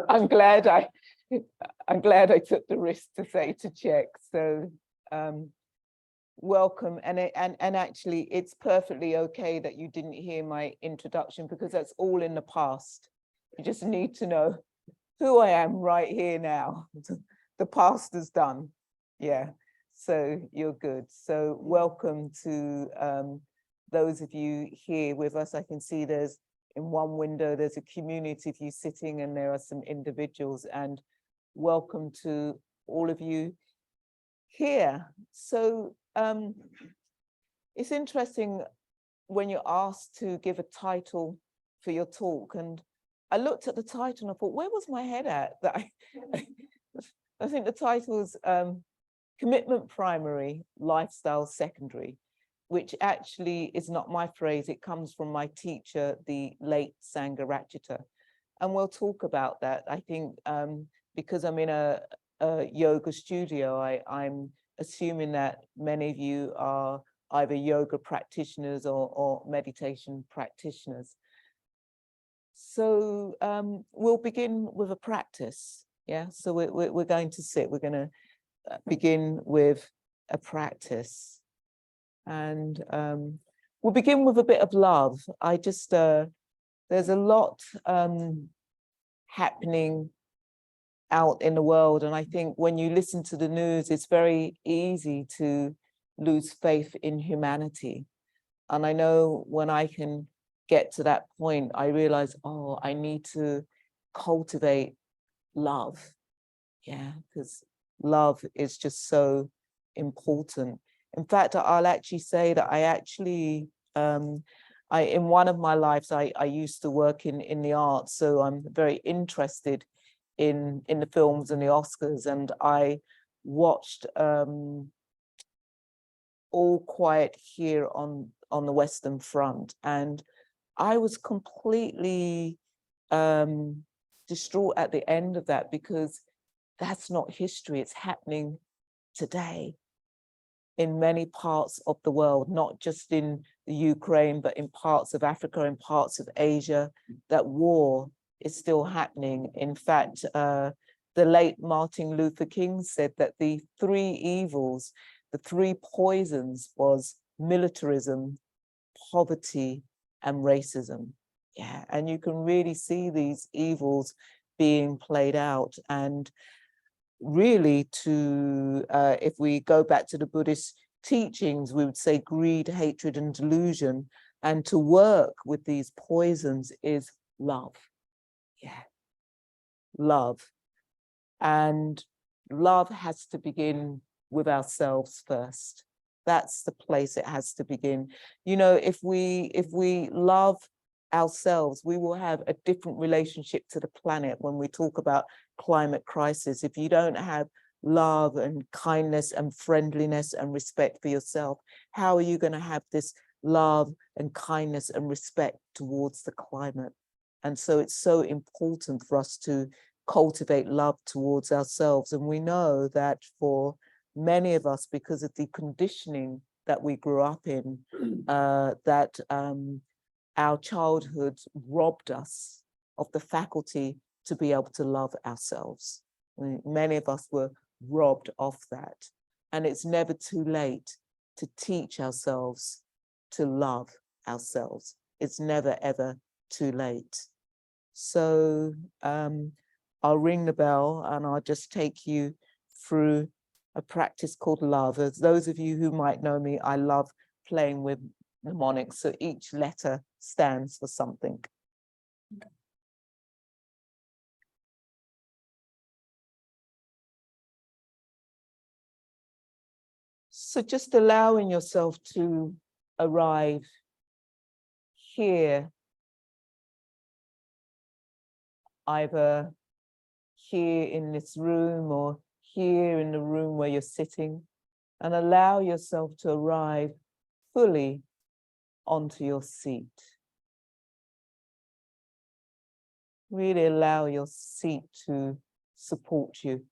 I'm glad I took the risk to say to check. So welcome, and actually it's perfectly okay that you didn't hear my introduction, because that's all in the past. You just need to know who I am right here now. The past is done. Yeah, so you're good. So welcome to those of you here with us. I can see there's, in one window, there's a community of you sitting, and there are some individuals, and welcome to all of you here. So it's interesting when you're asked to give a title for your talk, and I looked at the title and I thought, where was my head at? That I think the title is Commitment Primary, Lifestyle Secondary, which actually is not my phrase. It comes from my teacher, the late Sangharakshita. And we'll talk about that. I think because I'm in a yoga studio, I'm assuming that many of you are either yoga practitioners or meditation practitioners. So we'll begin with a practice. Yeah, so we're going to sit. We're going to begin with a practice. And we'll begin with a bit of love. I just, there's a lot happening out in the world. And I think when you listen to the news, it's very easy to lose faith in humanity. And I know when I can get to that point, I realize, oh, I need to cultivate love. Yeah, because love is just so important. In fact, I'll actually say that I actually, in one of my lives, I used to work in the arts. So I'm very interested in the films and the Oscars. And I watched All Quiet Here on the Western Front. And I was completely distraught at the end of that, because that's not history. It's happening today in many parts of the world, not just in the Ukraine, but in parts of Africa, in parts of Asia. That war is still happening. In fact, the late Martin Luther King said that the three evils, the three poisons, was militarism, poverty, and racism. Yeah, and you can really see these evils being played out. And really, to if we go back to the Buddhist teachings, we would say greed, hatred, and delusion. And to work with these poisons is love. Yeah, love. And love has to begin with ourselves first. That's the place it has to begin. You know, if we love ourselves, we will have a different relationship to the planet. When we talk about climate crisis, if you don't have love and kindness and friendliness and respect for yourself, how are you going to have this love and kindness and respect towards the climate? And so it's so important for us to cultivate love towards ourselves. And we know that for many of us, because of the conditioning that we grew up in, that our childhood robbed us of the faculty to be able to love ourselves. Many of us were robbed of that. And it's never too late to teach ourselves to love ourselves. It's never, ever too late. So I'll ring the bell and I'll just take you through a practice called love. As those of you who might know me, I love playing with mnemonics. So each letter stands for something. So just allowing yourself to arrive here, either here in this room or here in the room where you're sitting, and allow yourself to arrive fully onto your seat. Really allow your seat to support you.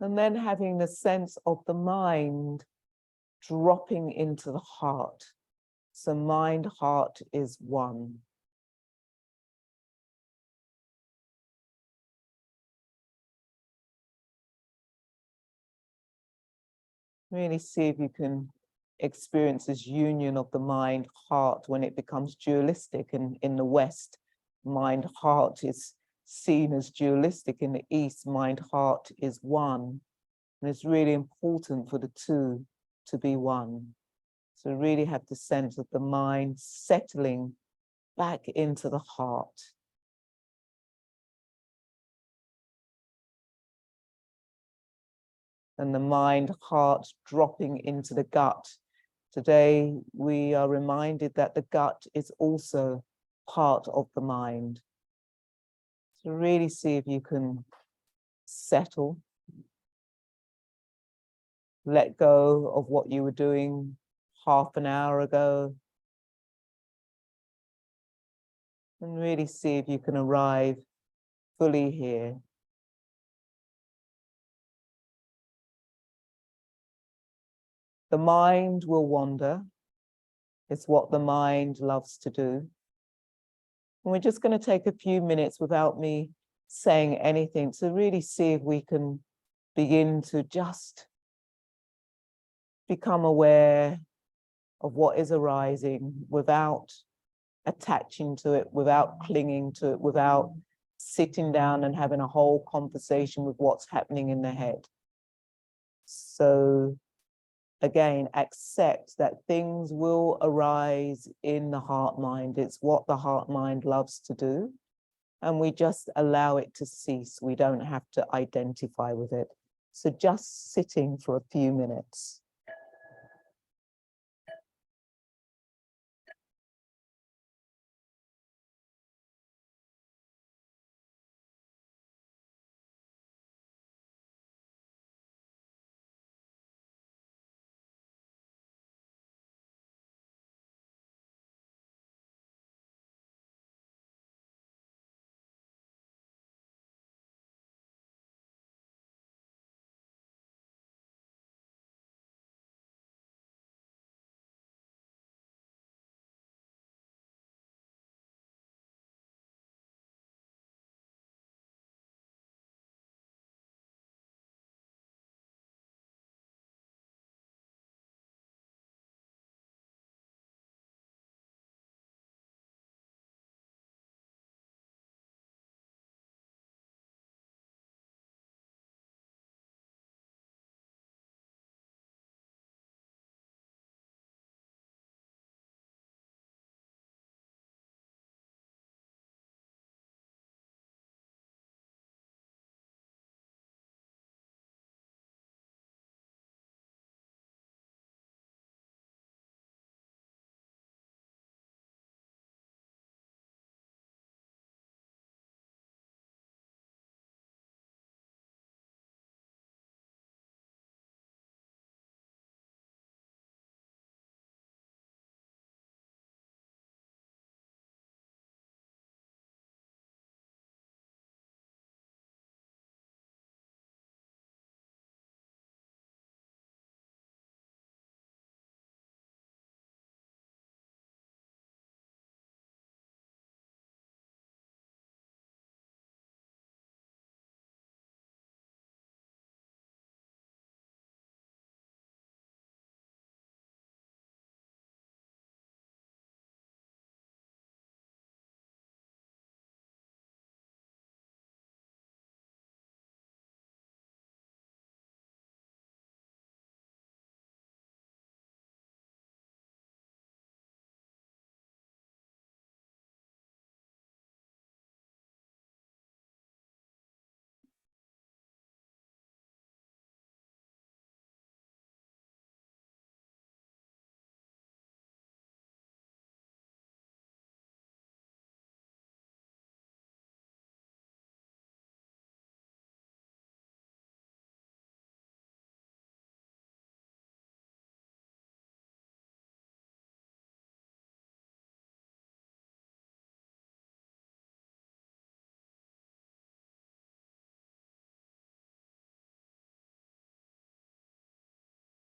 And then having the sense of the mind dropping into the heart. So mind, heart is one. Really see if you can experience this union of the mind, heart when it becomes dualistic. And in the West, mind, heart is seen as dualistic. In the East, mind, heart is one. And it's really important for the two to be one. So really have the sense of the mind settling back into the heart. And the mind, heart dropping into the gut. Today, we are reminded that the gut is also part of the mind. So really see if you can settle, let go of what you were doing half an hour ago, and really see if you can arrive fully here. The mind will wander. It's what the mind loves to do. And we're just going to take a few minutes without me saying anything to really see if we can begin to just become aware of what is arising without attaching to it, without clinging to it, without sitting down and having a whole conversation with what's happening in the head. So again, accept that things will arise in the heart mind. It's what the heart mind loves to do. And we just allow it to cease. We don't have to identify with it. So just sitting for a few minutes.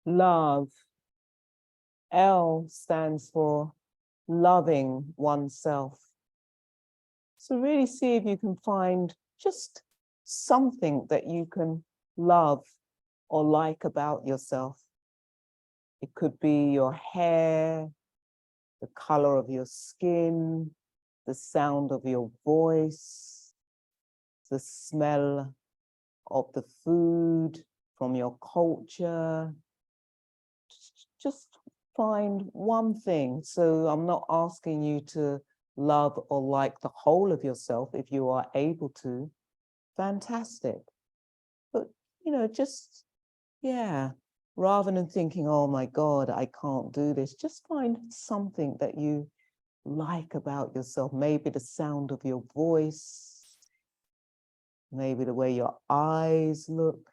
love. L stands for loving oneself. So really see if you can find just something that you can love or like about yourself. It could be your hair, the color of your skin, the sound of your voice, the smell of the food from your culture. Just find one thing. So I'm not asking you to love or like the whole of yourself. If you are able to, fantastic. But, you know, just, yeah, rather than thinking, oh my God, I can't do this, just find something that you like about yourself. Maybe the sound of your voice, maybe the way your eyes look,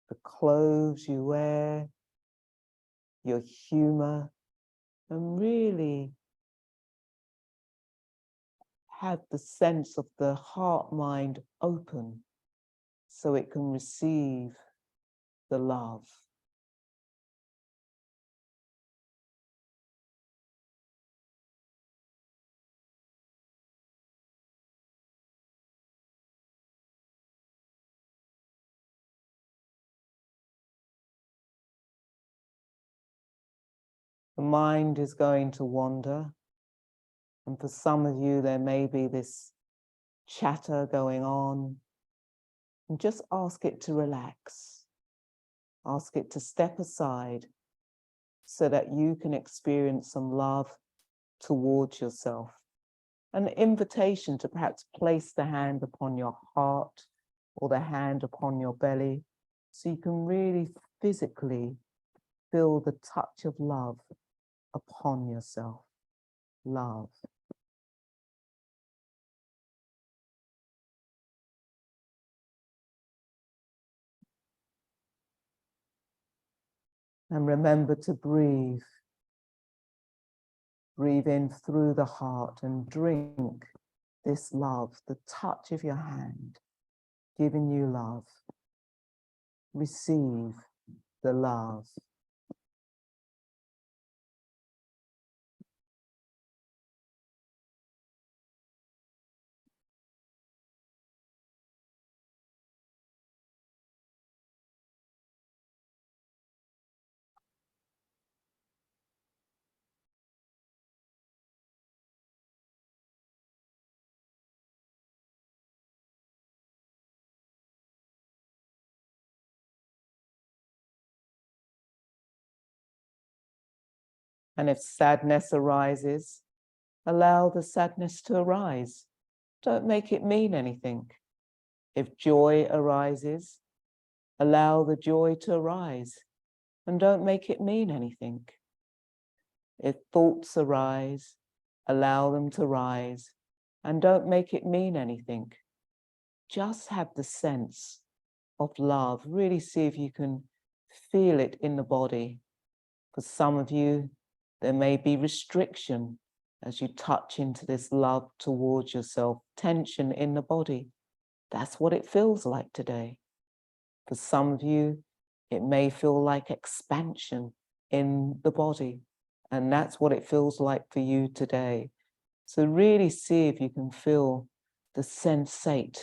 the clothes you wear, your humor, and really have the sense of the heart mind open so it can receive the love. The mind is going to wander, and for some of you there may be this chatter going on, and just ask it to relax. Ask it to step aside so that you can experience some love towards yourself. An invitation to perhaps place the hand upon your heart or the hand upon your belly so you can really physically feel the touch of love upon yourself. Love. And remember to breathe. Breathe in through the heart and drink this love, the touch of your hand, giving you love. Receive the love. And if sadness arises, allow the sadness to arise. Don't make it mean anything. If joy arises, allow the joy to arise and don't make it mean anything. If thoughts arise, allow them to rise and don't make it mean anything. Just have the sense of love. Really see if you can feel it in the body. For some of you, there may be restriction as you touch into this love towards yourself, tension in the body. That's what it feels like today. For some of you, it may feel like expansion in the body, and that's what it feels like for you today. So really see if you can feel the sensate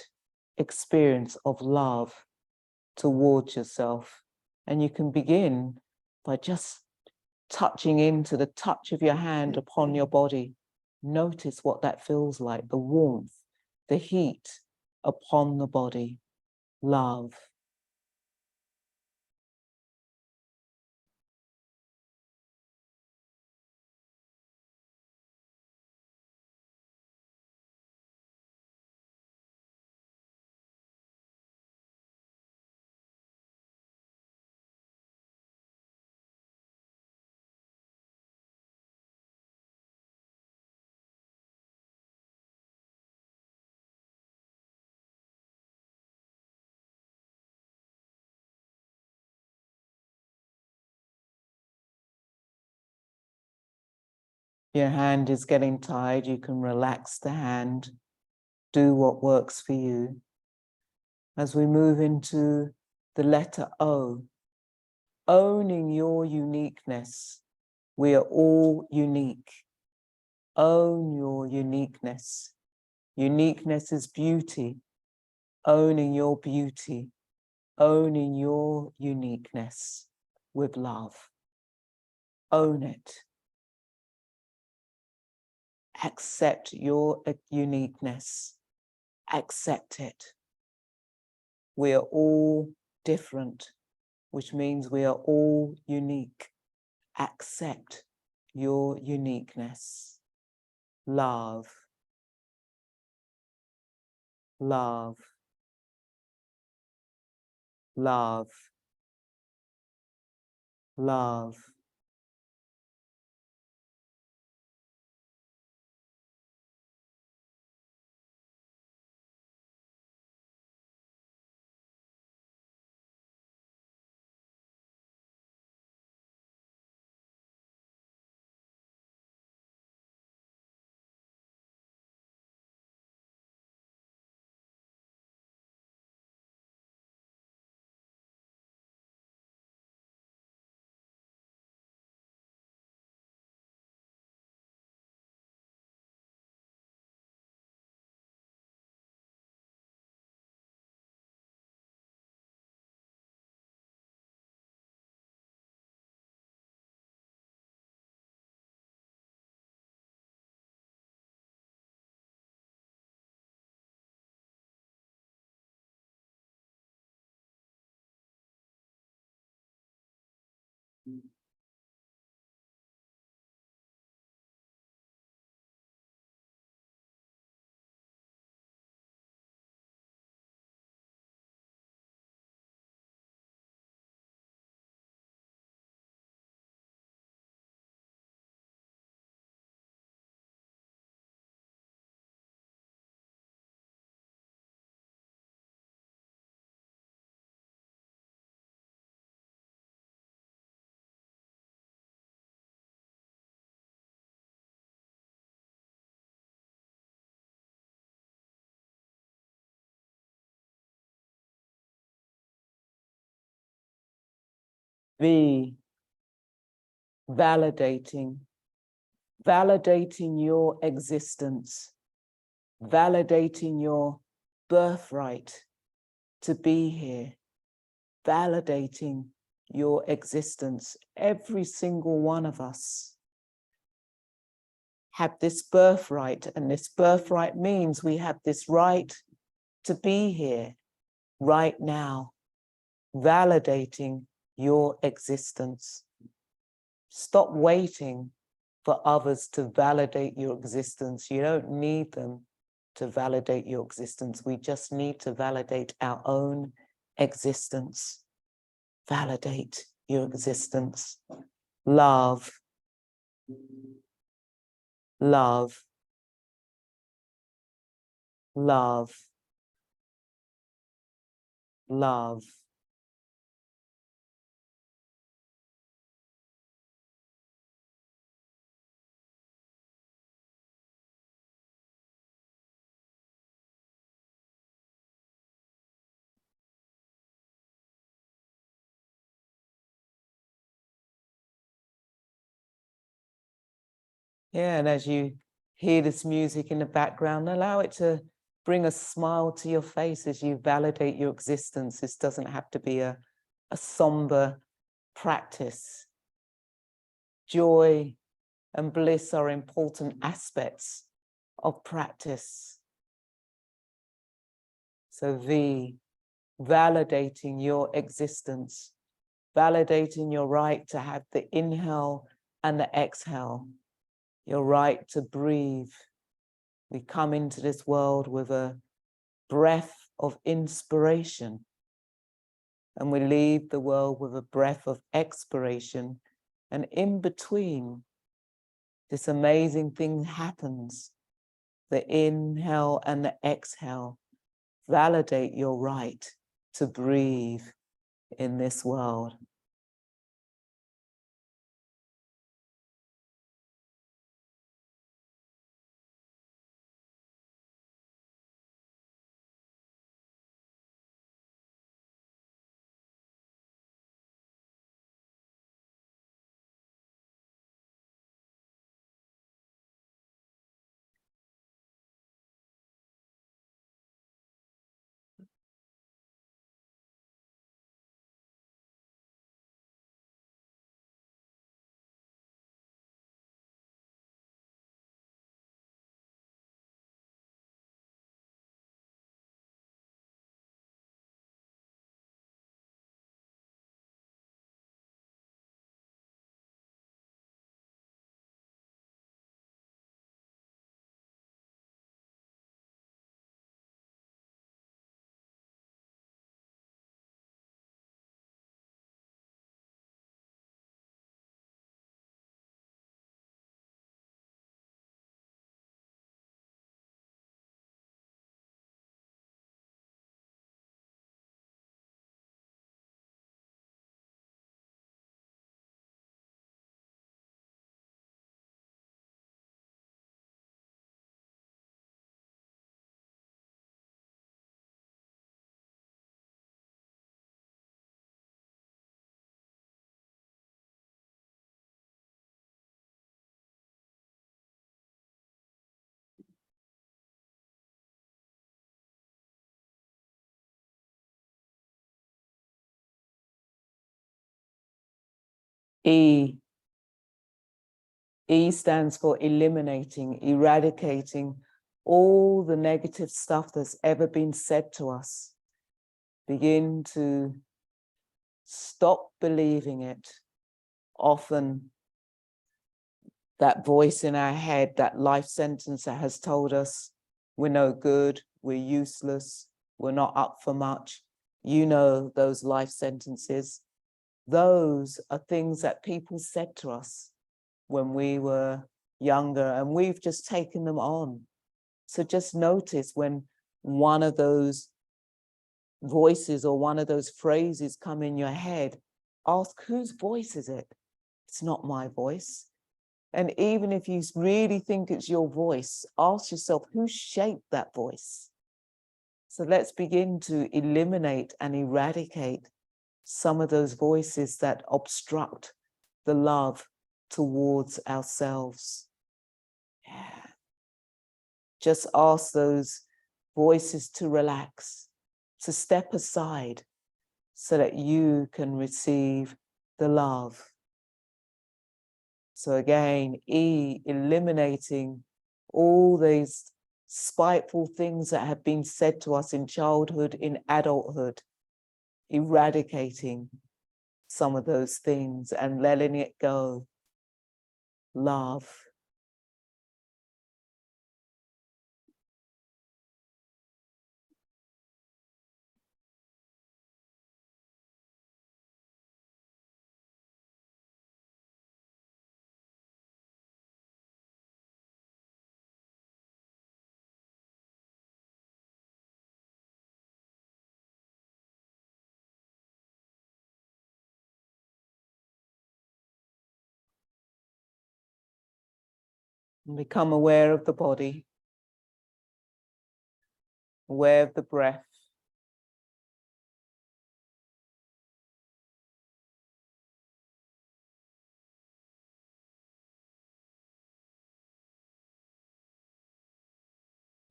experience of love towards yourself. And you can begin by just touching into the touch of your hand upon your body. Notice what that feels like, the warmth, the heat upon the body. Love. Your hand is getting tired, you can relax the hand, do what works for you. As we move into the letter O, owning your uniqueness. We are all unique. Own your uniqueness. Uniqueness is beauty. Owning your beauty. Owning your uniqueness with love. Own it. Accept your uniqueness. Accept it. We are all different, which means we are all unique. Accept your uniqueness. Love. Love. Love. Love. V, validating. Validating your existence. Validating your birthright to be here. Validating your existence. Every single one of us have this birthright, and this birthright means we have this right to be here right now. Validating your existence. Stop waiting for others to validate your existence. You don't need them to validate your existence. We just need to validate our own existence. Validate your existence. Love. Love. Love. Love. Yeah, and as you hear this music in the background, allow it to bring a smile to your face as you validate your existence. This doesn't have to be a somber practice. Joy and bliss are important aspects of practice. So V, validating your existence, validating your right to have the inhale and the exhale, your right to breathe. We come into this world with a breath of inspiration, and we leave the world with a breath of expiration. And in between, this amazing thing happens. The inhale and the exhale. Validate your right to breathe in this world. E. E stands for eliminating, eradicating all the negative stuff that's ever been said to us. Begin to stop believing it. Often that voice in our head, that life sentence that has told us we're no good, we're useless, we're not up for much. You know those life sentences. Those are things that people said to us when we were younger, and we've just taken them on. So just notice when one of those voices or one of those phrases come in your head, ask whose voice is it? It's not my voice. And even if you really think it's your voice, ask yourself, who shaped that voice? So let's begin to eliminate and eradicate some of those voices that obstruct the love towards ourselves. Yeah. Just ask those voices to relax, to step aside so that you can receive the love. So again, E, eliminating all these spiteful things that have been said to us in childhood, in adulthood, eradicating some of those things and letting it go. Love. And become aware of the body, aware of the breath.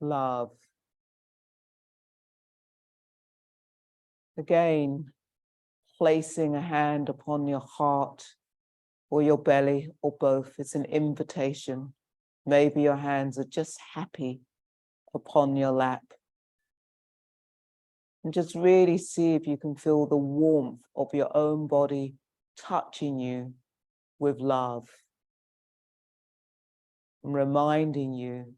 Love. Again, placing a hand upon your heart or your belly or both. It's an invitation. Maybe your hands are just happy upon your lap. And just really see if you can feel the warmth of your own body touching you with love. And reminding you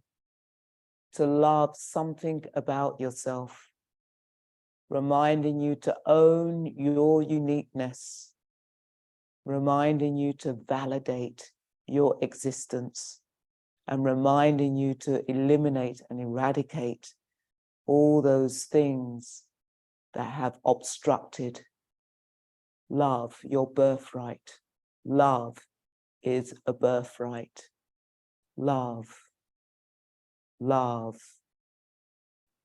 to love something about yourself. Reminding you to own your uniqueness. Reminding you to validate your existence. And reminding you to eliminate and eradicate all those things that have obstructed love, your birthright. Love is a birthright. Love, love,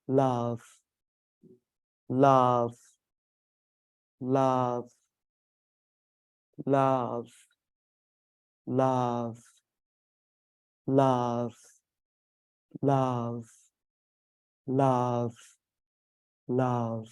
love, love, love, love, love, love, love, love, love.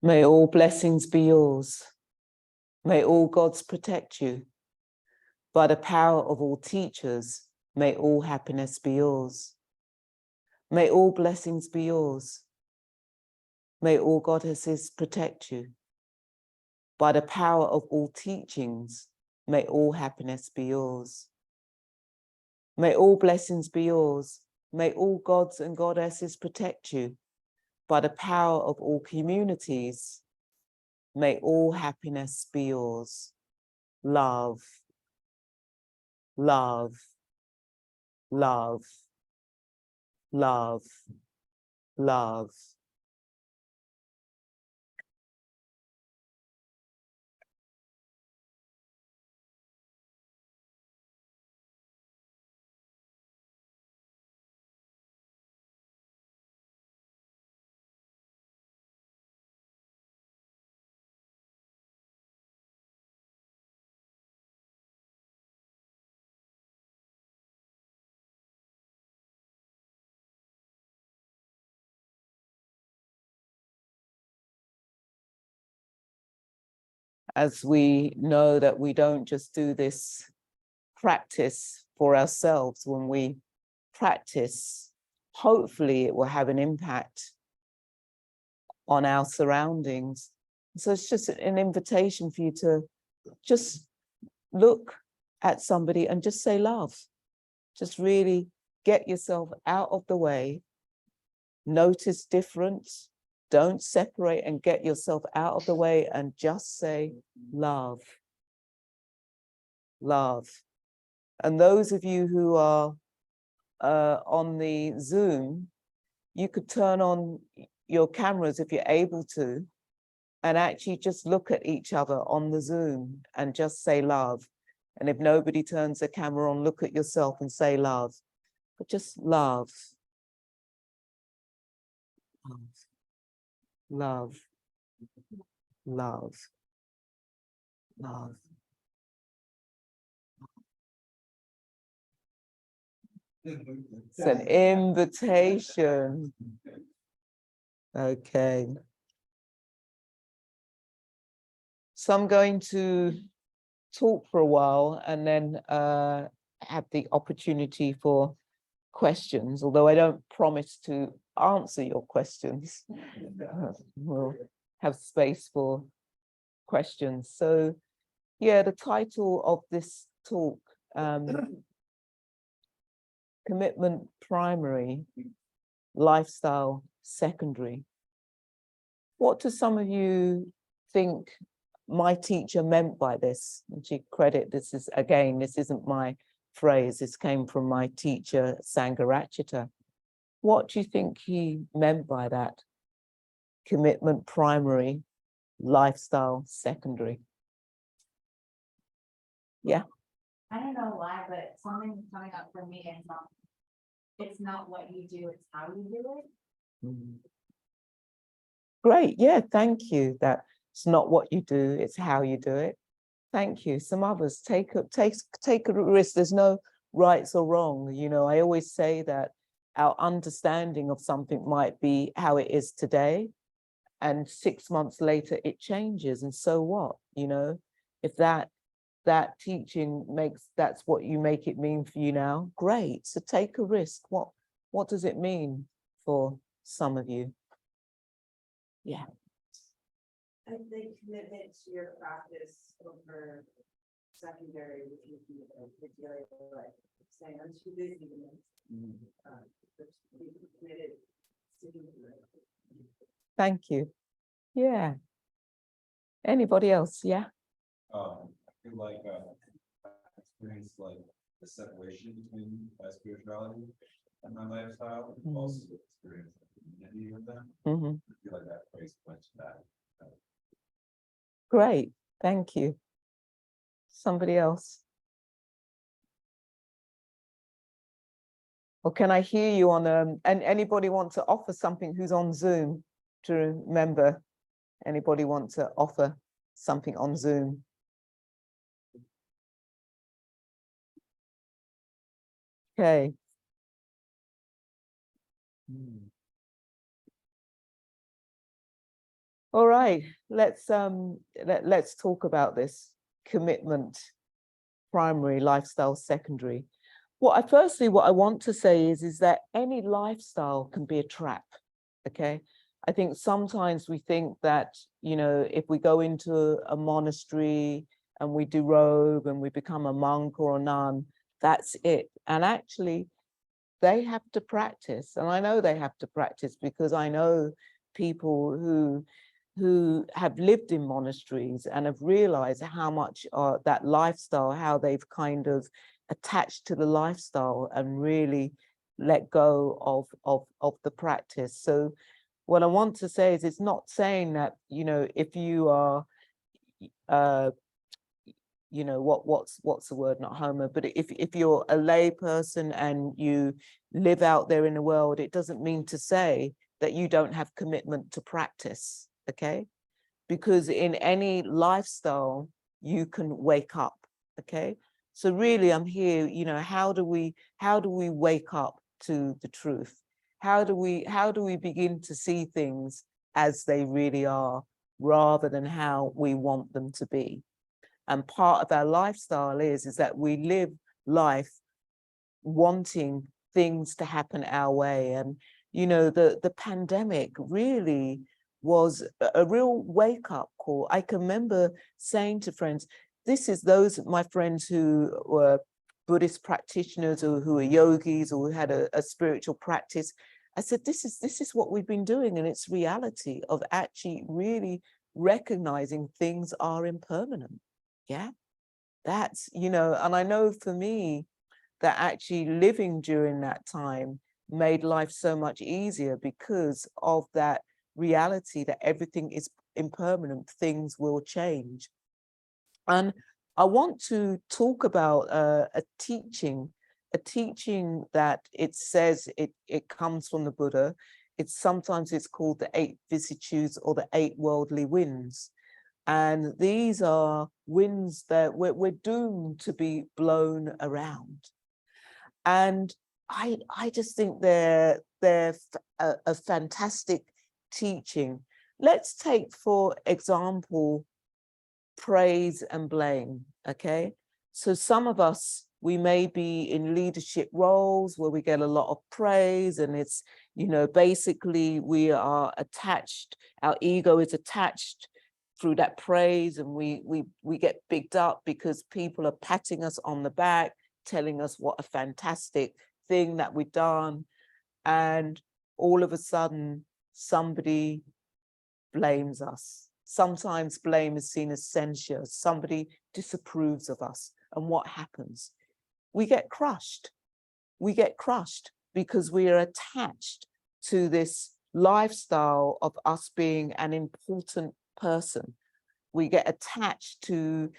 May all blessings be yours. May all gods protect you. By the power of all teachers, may all happiness be yours. May all blessings be yours. May all goddesses protect you. By the power of all teachings, may all happiness be yours. May all blessings be yours. May all gods and goddesses protect you. By the power of all communities, may all happiness be yours. Love, love, love, love. love. As we know that we don't just do this practice for ourselves. When we practice, hopefully it will have an impact on our surroundings. So it's just an invitation for you to just look at somebody and just say love. Just really get yourself out of the way. Notice difference. Don't separate, and get yourself out of the way and just say love. Love. And those of you who are on the Zoom, you could turn on your cameras if you're able to, and actually just look at each other on the Zoom and just say love. And if nobody turns the camera on, look at yourself and say love. But just love. Love. Love. Love. It's an invitation. Okay. So I'm going to talk for a while and then have the opportunity for questions, although I don't promise to answer your questions. We'll have space for questions. So yeah, the title of this talk, Commitment Primary, Lifestyle Secondary. What do some of you think my teacher meant by this? And she credit, this is, again, this isn't my phrase, this came from my teacher, Sangharakshita. What do you think he meant by that? Commitment primary, lifestyle secondary. Yeah. I don't know why, but something's coming up for me, and it's not what you do, it's how you do it. Mm. Great, yeah, thank you. That it's not what you do, it's how you do it. Thank you. Some others, take a risk. There's no rights or wrong. You know, I always say that our understanding of something might be how it is today, and 6 months later it changes, and so what? You know, if that teaching that's what you make it mean for you now, great. So take a risk. What does it mean for some of you? Yeah. I think commitment to your practice over secondary, which would be like saying I'm too busy to be committed to do it. Thank you. Yeah. Anybody else? Yeah. I feel like I experienced like the separation between my spirituality and my lifestyle. Mm-hmm. Also experience the community with them. Mm-hmm. I feel like that plays much that. Great. Thank you. Somebody else? Or can I hear you on and anybody want to offer something who's on Zoom to remember? Anybody want to offer something on Zoom? Okay. All right, let's talk about this commitment primary, lifestyle secondary. Firstly, what I want to say is that any lifestyle can be a trap. Okay, I think sometimes we think that, you know, if we go into a monastery and we do robe and we become a monk or a nun, that's it. And actually, they have to practice, and I know they have to practice because I know people who have lived in monasteries and have realized how much that lifestyle, how they've kind of attached to the lifestyle and really let go of the practice. So what I want to say is, it's not saying that, you know, if you are you know, what's the word, not homo, but if you're a lay person and you live out there in the world, it doesn't mean to say that you don't have commitment to practice, okay? Because in any lifestyle, you can wake up, okay? So really, I'm here, you know, how do we wake up to the truth? How do we begin to see things as they really are, rather than how we want them to be? And part of our lifestyle is that we live life wanting things to happen our way. And, you know, the pandemic really was a real wake-up call. I can remember saying to friends, this is those my friends who were Buddhist practitioners, or who are yogis, or who had a spiritual practice. I said, this is what we've been doing, and it's reality of actually really recognizing things are impermanent. Yeah, that's, you know, and I know for me that actually living during that time made life so much easier, because of that reality that everything is impermanent, things will change. And I want to talk about a teaching that it says it comes from the Buddha. Sometimes it's called the 8 vicissitudes, or the 8 worldly winds. And these are winds that we're doomed to be blown around. And I just think they're a fantastic teaching. Let's take, for example, praise and blame, okay? So some of us, we may be in leadership roles where we get a lot of praise, and it's, you know, basically we are attached, our ego is attached through that praise, and we get bigged up because people are patting us on the back, telling us what a fantastic thing that we've done. And all of a sudden, somebody blames us. Sometimes blame is seen as censure. Somebody disapproves of us. And what happens? We get crushed. We get crushed because we are attached to this lifestyle of us being an important person. We get attached to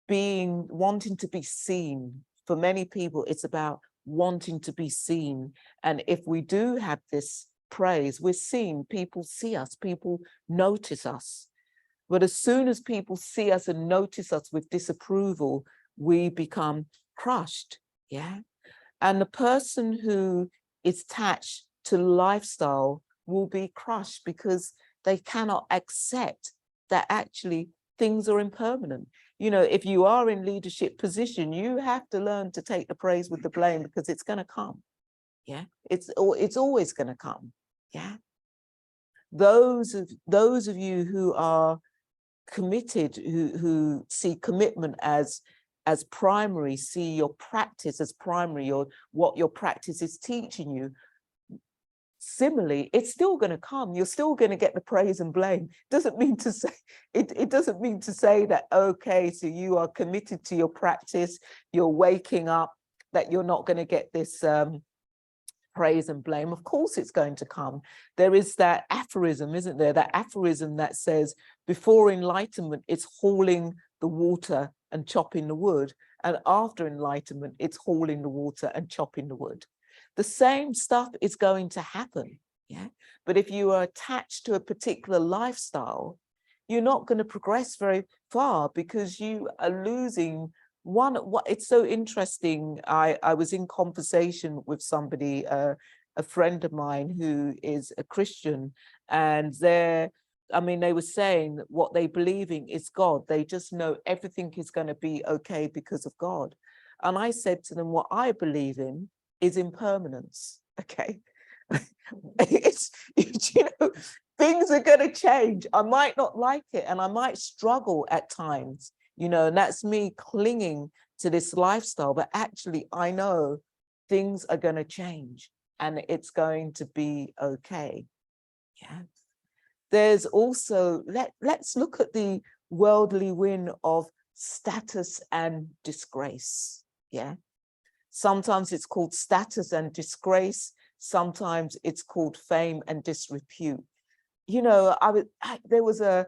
wanting to be seen. For many people, it's about wanting to be seen. And if we do have this praise, we're seen, people see us, people notice us. But as soon as people see us and notice us with disapproval, we become crushed, yeah? And the person who is attached to lifestyle will be crushed because they cannot accept that actually things are impermanent. You know, if you are in leadership position, you have to learn to take the praise with the blame, because it's going to come. Yeah, it's always going to come. Yeah. Those of you who are committed, who see commitment as primary, see your practice as primary, or what your practice is teaching you. Similarly, it's still going to come. You're still going to get the praise and blame. Doesn't mean to say it doesn't mean to say that, okay, so you are committed to your practice, you're waking up, that you're not going to get this praise and blame. Of course it's going to come. There is that aphorism, isn't there? That aphorism that says, before enlightenment, it's hauling the water and chopping the wood. And after enlightenment, it's hauling the water and chopping the wood. The same stuff is going to happen. Yeah. But if you are attached to a particular lifestyle, you're not going to progress very far, because you are losing it's so interesting. I was in conversation with somebody, a friend of mine who is a Christian, and they were saying that what they believe in is God. They just know everything is going to be okay because of God. And I said to them, what I believe in is impermanence. Okay. It's, you know, things are going to change. I might not like it, and I might struggle at times, you know, and that's me clinging to this lifestyle. But actually, I know things are going to change and it's going to be okay. Yeah. There's also, let's look at the worldly win of status and disgrace. Yeah. Sometimes it's called status and disgrace. Sometimes it's called fame and disrepute. You know, there was a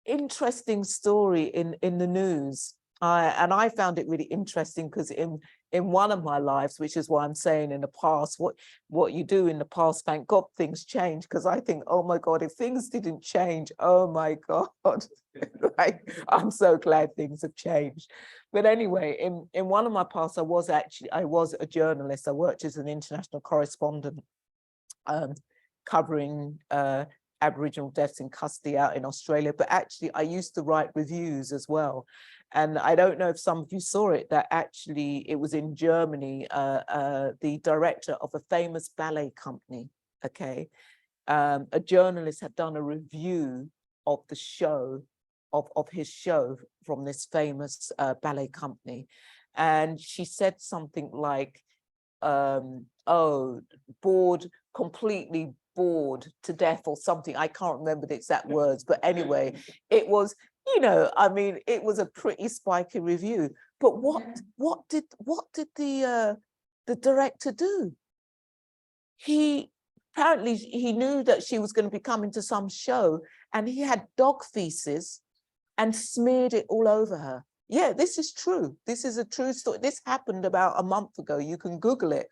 interesting story in the news. And I found it really interesting because in one of my lives, which is why I'm saying in the past, what you do in the past, thank God things change, because I think, oh my God, if things didn't change, oh my God, like, I'm so glad things have changed. But anyway, in one of my pasts, I was a journalist. I worked as an international correspondent, covering Aboriginal deaths in custody out in Australia, but actually I used to write reviews as well. And I don't know if some of you saw it, that actually it was in Germany, the director of a famous ballet company, okay, a journalist had done a review of the show, of his show from this famous ballet company. And she said something like, oh, completely bored to death or something. I can't remember the exact words, but anyway, it was, you know, I mean, it was a pretty spiky review. But what did the director do? Apparently he knew that she was going to be coming to some show, and he had dog feces and smeared it all over her. Yeah, this is true. This is a true story. This happened about a month ago. You can Google it.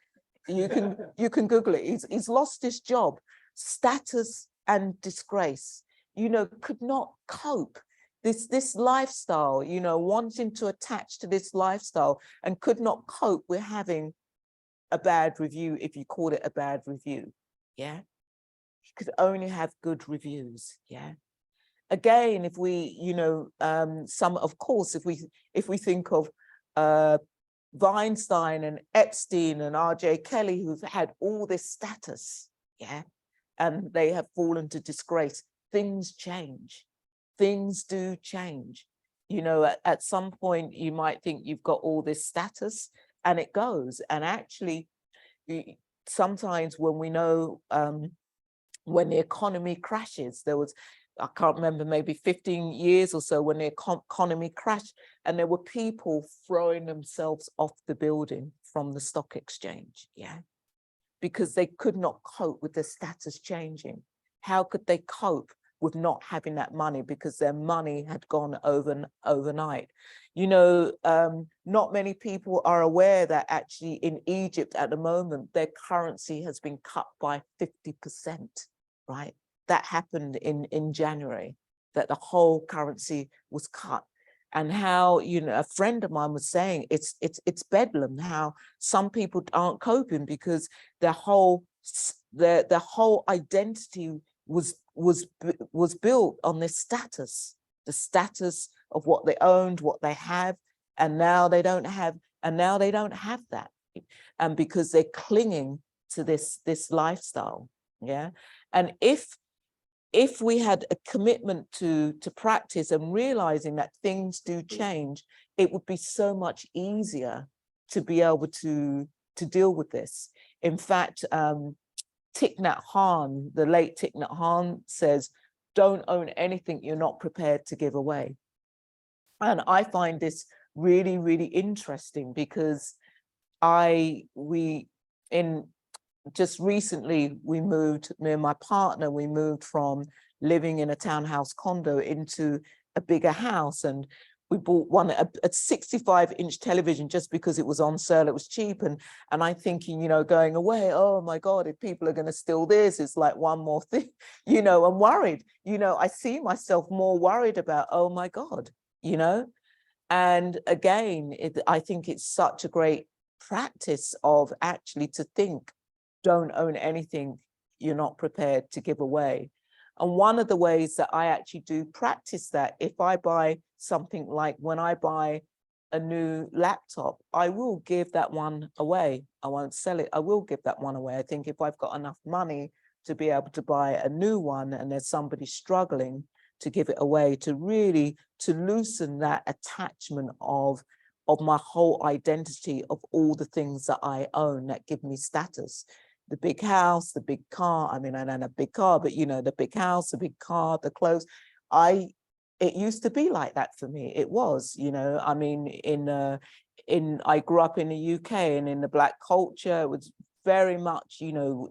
You can Google it. He's lost his job. Status and disgrace, you know, could not cope. This lifestyle, you know, wanting to attach to this lifestyle, and could not cope with having a bad review, if you call it a bad review. Yeah. He could only have good reviews. Yeah. Again, if we, you know, of course, if we think of Weinstein and Epstein and R.J. Kelly, who've had all this status, yeah, and they have fallen to disgrace, things change. Things do change. You know, at some point you might think you've got all this status, and it goes. And actually, sometimes when we know, when the economy crashes, there was, I can't remember, maybe 15 years or so, when the economy crashed, and there were people throwing themselves off the building from the stock exchange, yeah, because they could not cope with their status changing. How could they cope with not having that money, because their money had gone overnight? You know, not many people are aware that actually in Egypt at the moment, their currency has been cut by 50%, right? That happened in January, that the whole currency was cut. And how, you know, a friend of mine was saying it's bedlam, how some people aren't coping because their whole identity was built on this status, the status of what they owned, what they have, and now they don't have, that, and because they're clinging to this lifestyle, yeah. And if we had a commitment to practice and realizing that things do change, it would be so much easier to be able to deal with this. In fact, Thich Nhat Hanh, the late Thich Nhat Hanh, says, don't own anything you're not prepared to give away. And I find this really, really interesting, because just recently, we moved, me and my partner, we moved from living in a townhouse condo into a bigger house, and we bought a 65-inch television just because it was on sale, it was cheap. And I'm thinking, you know, going away, oh my God, if people are going to steal this, it's like one more thing, you know, I'm worried. You know, I see myself more worried about, oh my God, you know. And again, I think it's such a great practice of actually to think, don't own anything you're not prepared to give away. And one of the ways that I actually do practice that, if I buy something, like when I buy a new laptop, I will give that one away. I won't sell it. I will give that one away. I think if I've got enough money to be able to buy a new one, and there's somebody struggling, to give it away, to really to loosen that attachment of my whole identity, of all the things that I own that give me status. The big house, the big car. I mean, I don't have a big car, but you know, the big house, the big car, the clothes. It used to be like that for me. It was, you know, I mean, I grew up in the UK, and in the Black culture, it was very much, you know,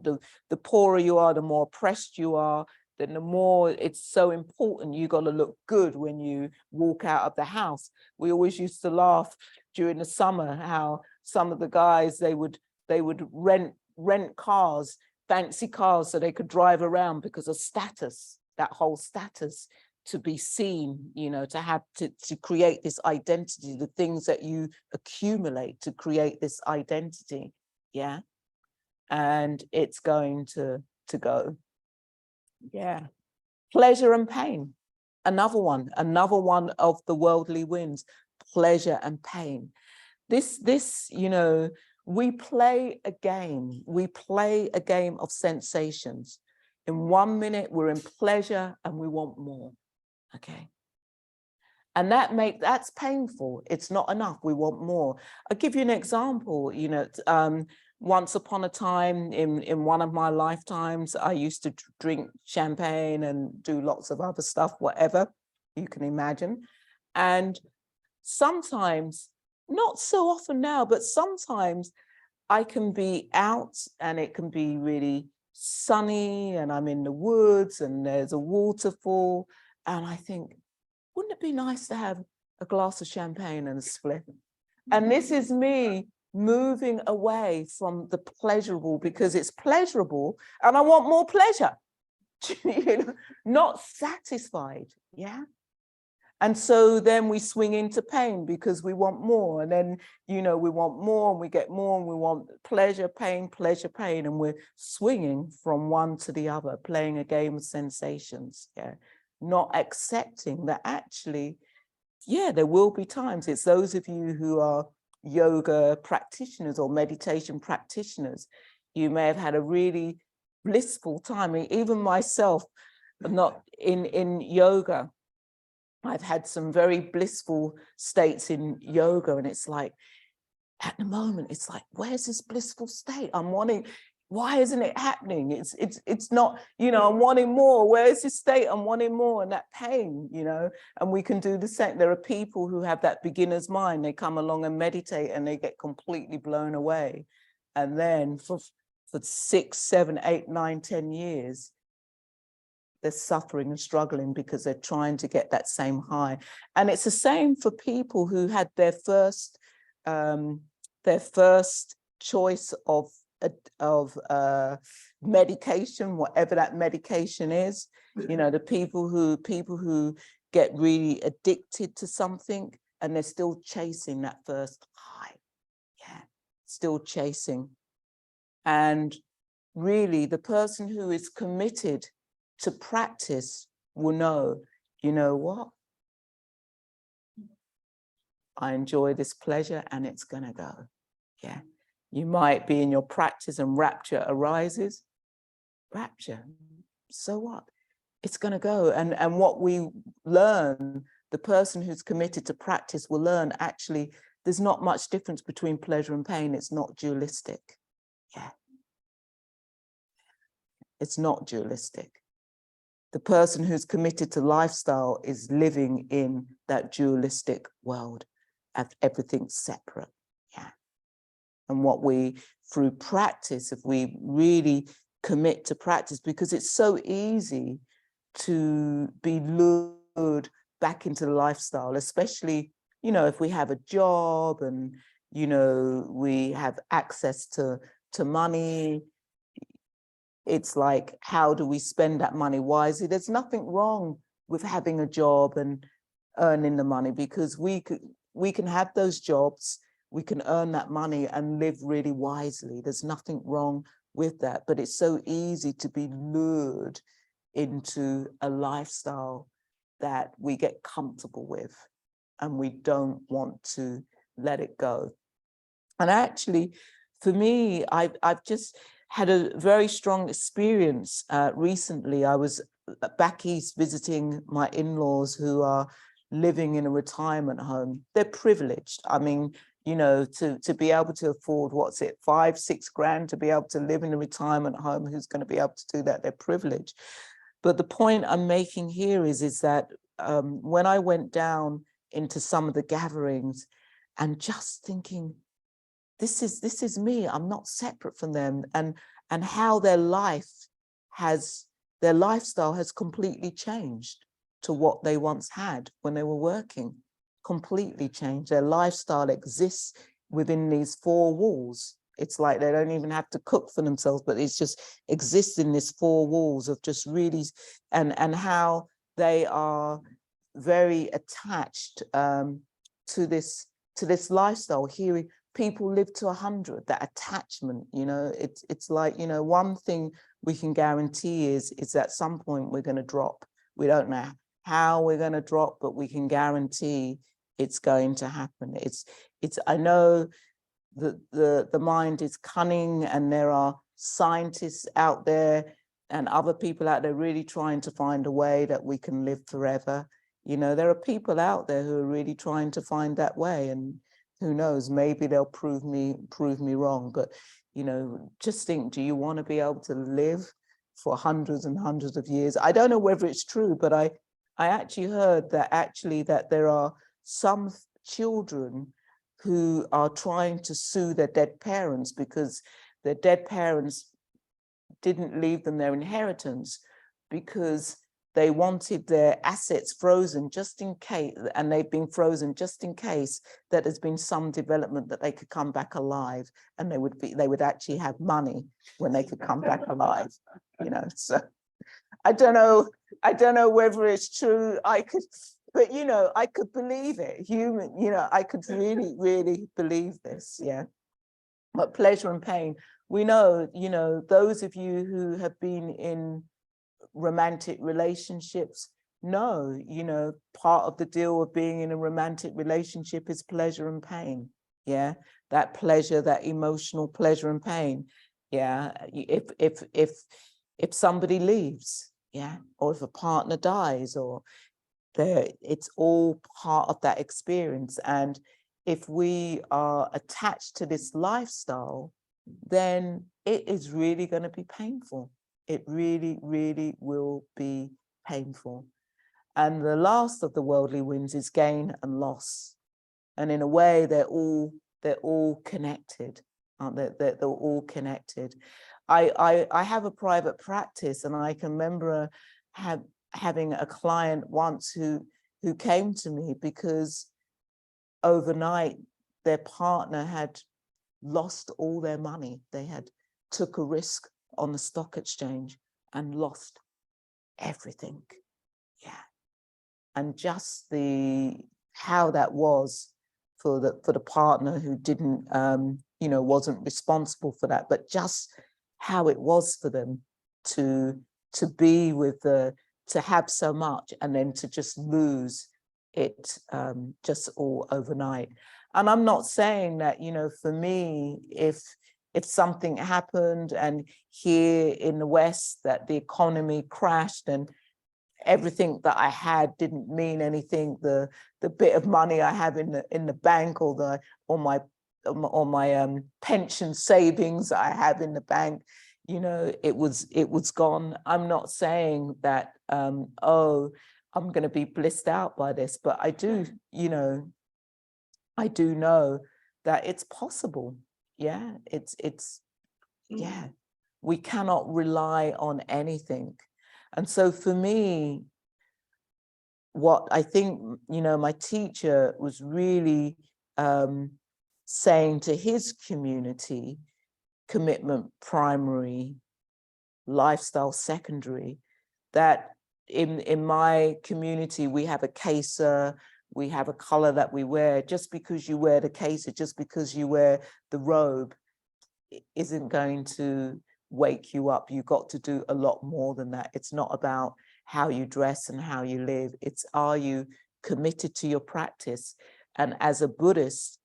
the poorer you are, the more oppressed you are, then the more it's so important. You got to look good when you walk out of the house. We always used to laugh during the summer how some of the guys, they would rent cars, fancy cars, so they could drive around because of status, that whole status, to be seen, you know, to have to create this identity, the things that you accumulate to create this identity. Yeah. And it's going to go. Yeah. Pleasure and pain. Another one of the worldly winds, pleasure and pain. This, you know, we play a game. We play a game of sensations. In 1 minute, we're in pleasure and we want more. Okay. And that's painful. It's not enough. We want more. I'll give you an example. You know, once upon a time in one of my lifetimes, I used to drink champagne and do lots of other stuff, whatever you can imagine. And sometimes, not so often now, but sometimes I can be out and it can be really sunny and I'm in the woods and there's a waterfall. And I think, wouldn't it be nice to have a glass of champagne and a split? And this is me moving away from the pleasurable because it's pleasurable and I want more pleasure, you know, not satisfied. Yeah. And so then we swing into pain because we want more. And then, you know, we want more and we get more and we want pleasure, pain, and we're swinging from one to the other, playing a game of sensations. Yeah. Not accepting that actually, yeah, there will be times. It's those of you who are yoga practitioners or meditation practitioners, you may have had a really blissful time. I mean, even myself, not in yoga, I've had some very blissful states in yoga, and it's like, at the moment, it's like, where's this blissful state? I'm wanting, why isn't it happening? It's not, you know, I'm wanting more. Where is this state? I'm wanting more, and that pain, you know, and we can do the same. There are people who have that beginner's mind. They come along and meditate and they get completely blown away. And then for 6, 7, 8, 9, 10 years, they're suffering and struggling because they're trying to get that same high. And it's the same for people who had their first choice of medication, whatever that medication is. You know, the people who get really addicted to something and they're still chasing that first high. Yeah, still chasing. And really, the person who is committed to practice will know, you know what? I enjoy this pleasure and it's gonna go. Yeah. You might be in your practice and rapture arises. Rapture, so what? It's gonna go. And what we learn, the person who's committed to practice will learn, actually, there's not much difference between pleasure and pain. It's not dualistic. Yeah. It's not dualistic. The person who's committed to lifestyle is living in that dualistic world, of everything's separate. Yeah. And what we, through practice, if we really commit to practice, because it's so easy to be lured back into the lifestyle, especially, you know, if we have a job and, you know, we have access to money. It's like, how do we spend that money wisely? There's nothing wrong with having a job and earning the money, because we can have those jobs, we can earn that money and live really wisely. There's nothing wrong with that, but it's so easy to be lured into a lifestyle that we get comfortable with and we don't want to let it go. And actually, for me, I've just had a very strong experience recently. I was back east visiting my in-laws who are living in a retirement home. They're privileged. I mean, you know, to be able to afford, what's it, 5, 6 grand to be able to live in a retirement home, who's going to be able to do that? They're privileged. But the point I'm making here is that when I went down into some of the gatherings, and just thinking, this is me, I'm not separate from them, and how their lifestyle has completely changed to what they once had when they were working. Completely changed. Their lifestyle exists within these four walls. It's like they don't even have to cook for themselves, but it's just exists in these four walls of just really, and how they are very attached to this lifestyle. Hearing people live to 100, that attachment, you know, it's like, you know, one thing we can guarantee is at some point we're going to drop. We don't know how we're going to drop, but we can guarantee it's going to happen. I know that the mind is cunning, and there are scientists out there and other people out there really trying to find a way that we can live forever. You know, there are people out there who are really trying to find that way, and who knows, maybe they'll prove me wrong. But, you know, just think, do you want to be able to live for hundreds and hundreds of years? I don't know whether it's true, but I actually heard that there are some children who are trying to sue their dead parents because their dead parents didn't leave them their inheritance, because they wanted their assets frozen just in case, and they've been frozen just in case that there's been some development that they could come back alive, and they would actually have money when they could come back alive, you know. So I don't know whether it's true. But you know, I could believe it. You know, I could really believe this. Yeah. But pleasure and pain, we know, you know, those of you who have been in romantic relationships know, you know, part of the deal of being in a romantic relationship is pleasure and pain. Yeah. That pleasure, that emotional pleasure and pain. Yeah. If somebody leaves, yeah, or if a partner dies, or it's all part of that experience. And if we are attached to this lifestyle, then it is really going to be painful. It really will be painful. And the last of the worldly winds is gain and loss. And in a way, they're all connected, aren't they? They're all connected. I have a private practice, and I can remember having a client once who came to me because overnight their partner had lost all their money. They had took a risk on the stock exchange and lost everything. Yeah. And just how that was for the partner who didn't you know, wasn't responsible for that, but just how it was for them to be with to have so much and then to just lose it just all overnight. And I'm not saying that, you know, for me, if something happened and here in the West that the economy crashed and everything that I had didn't mean anything, the bit of money I have in the bank, or my pension savings I have in the bank, you know, it was gone. I'm not saying that oh, I'm going to be blissed out by this, but I do, you know, I do know that it's possible. Yeah, it's yeah, we cannot rely on anything. And so for me, what I think, you know, my teacher was really saying to his community, commitment primary, lifestyle secondary, that in my community, we have a caser, we have a color that we wear. Just because you wear the caser, just because you wear the robe, isn't going to wake you up. You've got to do a lot more than that. It's not about how you dress and how you live. It's, are you committed to your practice? And as a Buddhist,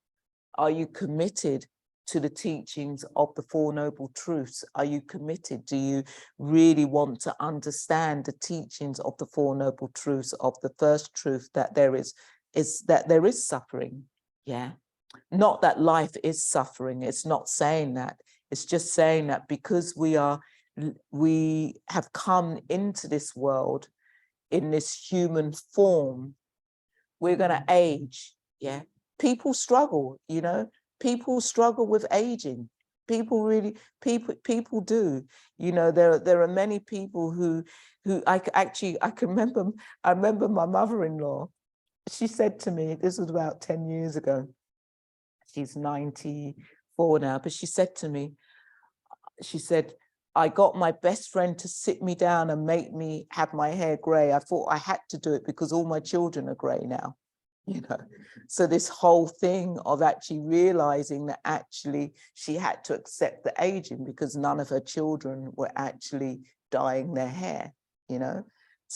are you committed to the teachings of the Four Noble Truths? Are you committed? Do you really want to understand the teachings of the Four Noble Truths, of the first truth that there is that there is suffering? Yeah. Not that life is suffering. It's not saying that. It's just saying that because we have come into this world in this human form, we're going to age. Yeah. people struggle, you know, people struggle with aging. People really, people do, you know, there are many people who I remember my mother-in-law, she said to me, this was about 10 years ago, she's 94 now, but she said to me, she said, I got my best friend to sit me down and make me have my hair gray. I thought I had to do it because all my children are gray now, you know. So this whole thing of actually realizing that actually she had to accept the aging because none of her children were actually dyeing their hair, you know,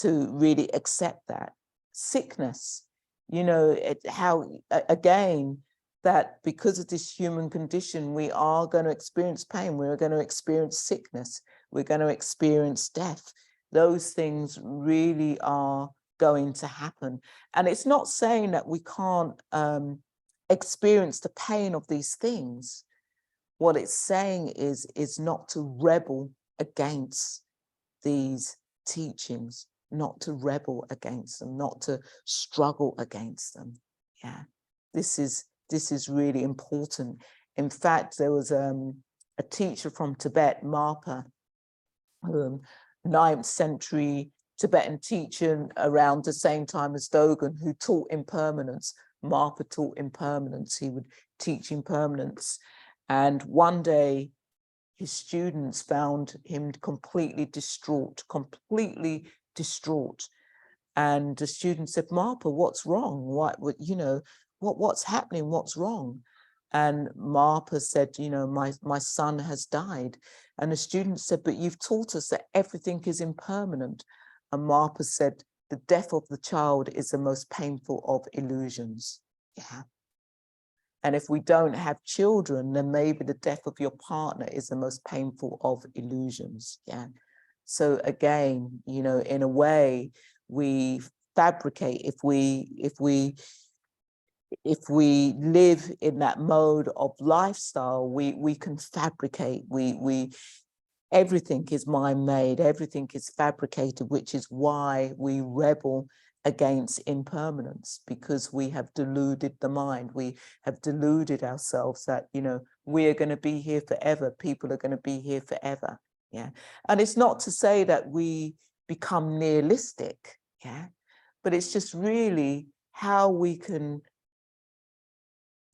to really accept that. Sickness, you know, again, that because of this human condition, we are going to experience pain, we're going to experience sickness, we're going to experience death. Those things really are going to happen. And it's not saying that we can't experience the pain of these things. What it's saying is not to rebel against these teachings, not to rebel against them, not to struggle against them. Yeah, this is really important. In fact, there was a teacher from Tibet, Marpa, 9th century Tibetan teacher around the same time as Dogen, who taught impermanence. Marpa taught impermanence. He would teach impermanence. And one day his students found him completely distraught. And the student said, Marpa, what's wrong? What, you know, what's happening? What's wrong? And Marpa said, you know, my son has died. And the student said, but you've taught us that everything is impermanent. And Marpa said, the death of the child is the most painful of illusions. Yeah. And if we don't have children, then maybe the death of your partner is the most painful of illusions. Yeah. So again, you know, in a way, we fabricate. If we live in that mode of lifestyle, we can fabricate. Everything is mind-made, everything is fabricated, which is why we rebel against impermanence, because we have deluded the mind. We have deluded ourselves that, you know, we are going to be here forever. People are going to be here forever. Yeah. And it's not to say that we become nihilistic. Yeah. But it's just really how we can,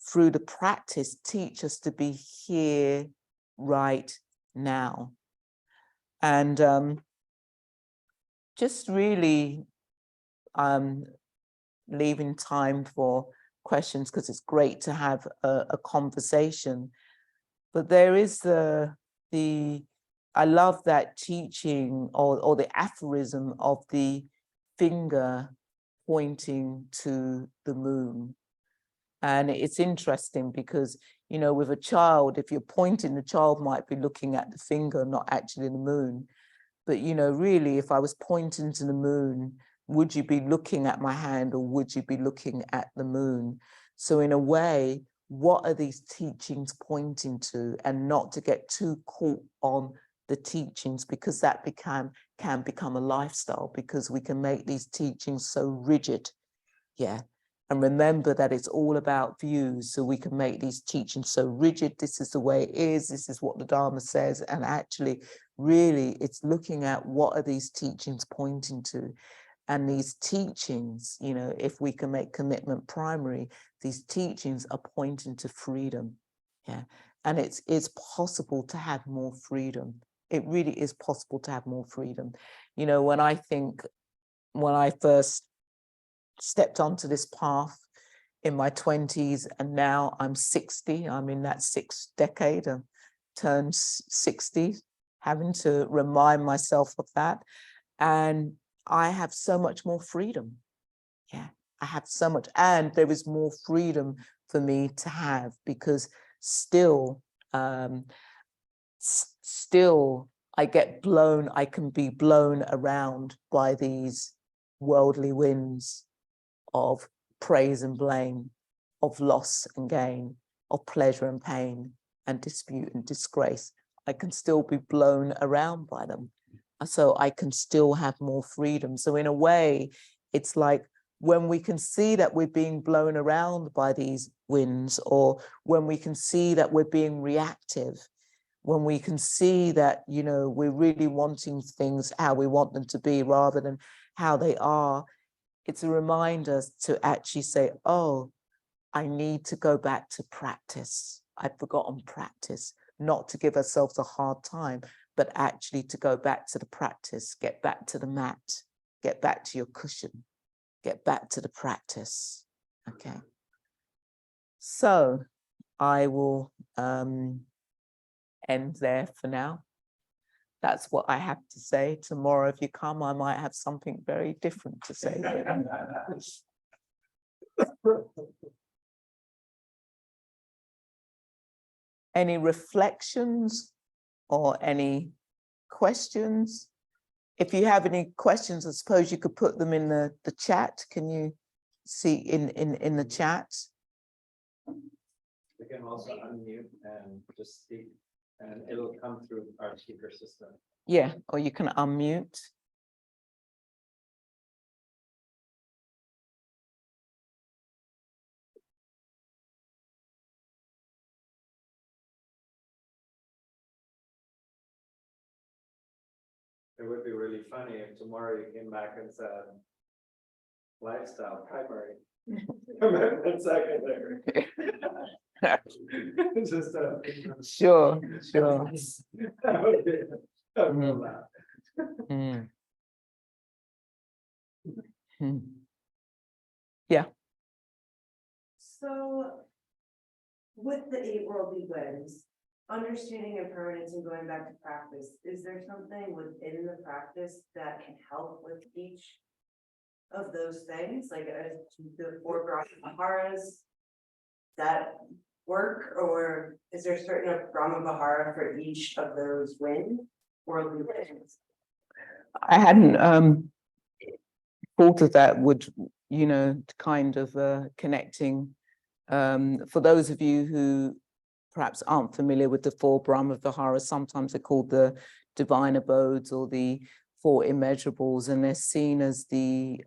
through the practice, teach us to be here right now. And just really leaving time for questions, because it's great to have a conversation. But there is I love that teaching or the aphorism of the finger pointing to the moon. And it's interesting because, you know, with a child, if you're pointing, the child might be looking at the finger, not actually the moon. But, you know, really, if I was pointing to the moon, would you be looking at my hand or would you be looking at the moon? So in a way, what are these teachings pointing to? And not to get too caught on the teachings, because that can become a lifestyle, because we can make these teachings so rigid. Yeah. And remember that it's all about views. So we can make these teachings so rigid. This is the way it is. This is what the Dharma says. And actually, really, it's looking at what are these teachings pointing to. And these teachings, you know, if we can make commitment primary, these teachings are pointing to freedom. Yeah. And it's possible to have more freedom. It really is possible to have more freedom. You know, when I first stepped onto this path in my 20s, and now I'm 60, I'm in that 6th decade, I've turned 60, having to remind myself of that. And I have so much more freedom. Yeah, I have so much, and there is more freedom for me to have, because still I can be blown around by these worldly winds of praise and blame, of loss and gain, of pleasure and pain, and dispute and disgrace. I can still be blown around by them. So I can still have more freedom. So in a way, it's like when we can see that we're being blown around by these winds, or when we can see that we're being reactive, when we can see that, you know, we're really wanting things how we want them to be rather than how they are, it's a reminder to actually say, oh, I need to go back to practice. I've forgotten practice, not to give ourselves a hard time, but actually to go back to the practice, get back to the mat, get back to your cushion, get back to the practice. Okay. So I will end there for now. That's what I have to say. Tomorrow, if you come, I might have something very different to say. Any reflections or any questions? If you have any questions, I suppose you could put them in the chat. Can you see in the chat? We can also unmute and just speak, and it'll come through our speaker system. Yeah, or you can unmute. It would be really funny if tomorrow you came back and said, lifestyle primary, commitment secondary. Just Sure, sure. that would be laugh. Mm. Mm. Yeah. So with the 8 worldly winds, understanding impermanence and going back to practice, is there something within the practice that can help with each of those things? Like the 4 Brahmaviharas that work, or is there certain Brahmavihara for each of those worldly winds? I hadn't thought of that, would, you know, kind of connecting. For those of you who perhaps aren't familiar with the 4 Brahmaviharas, sometimes they're called the divine abodes or the 4 immeasurables, and they're seen as the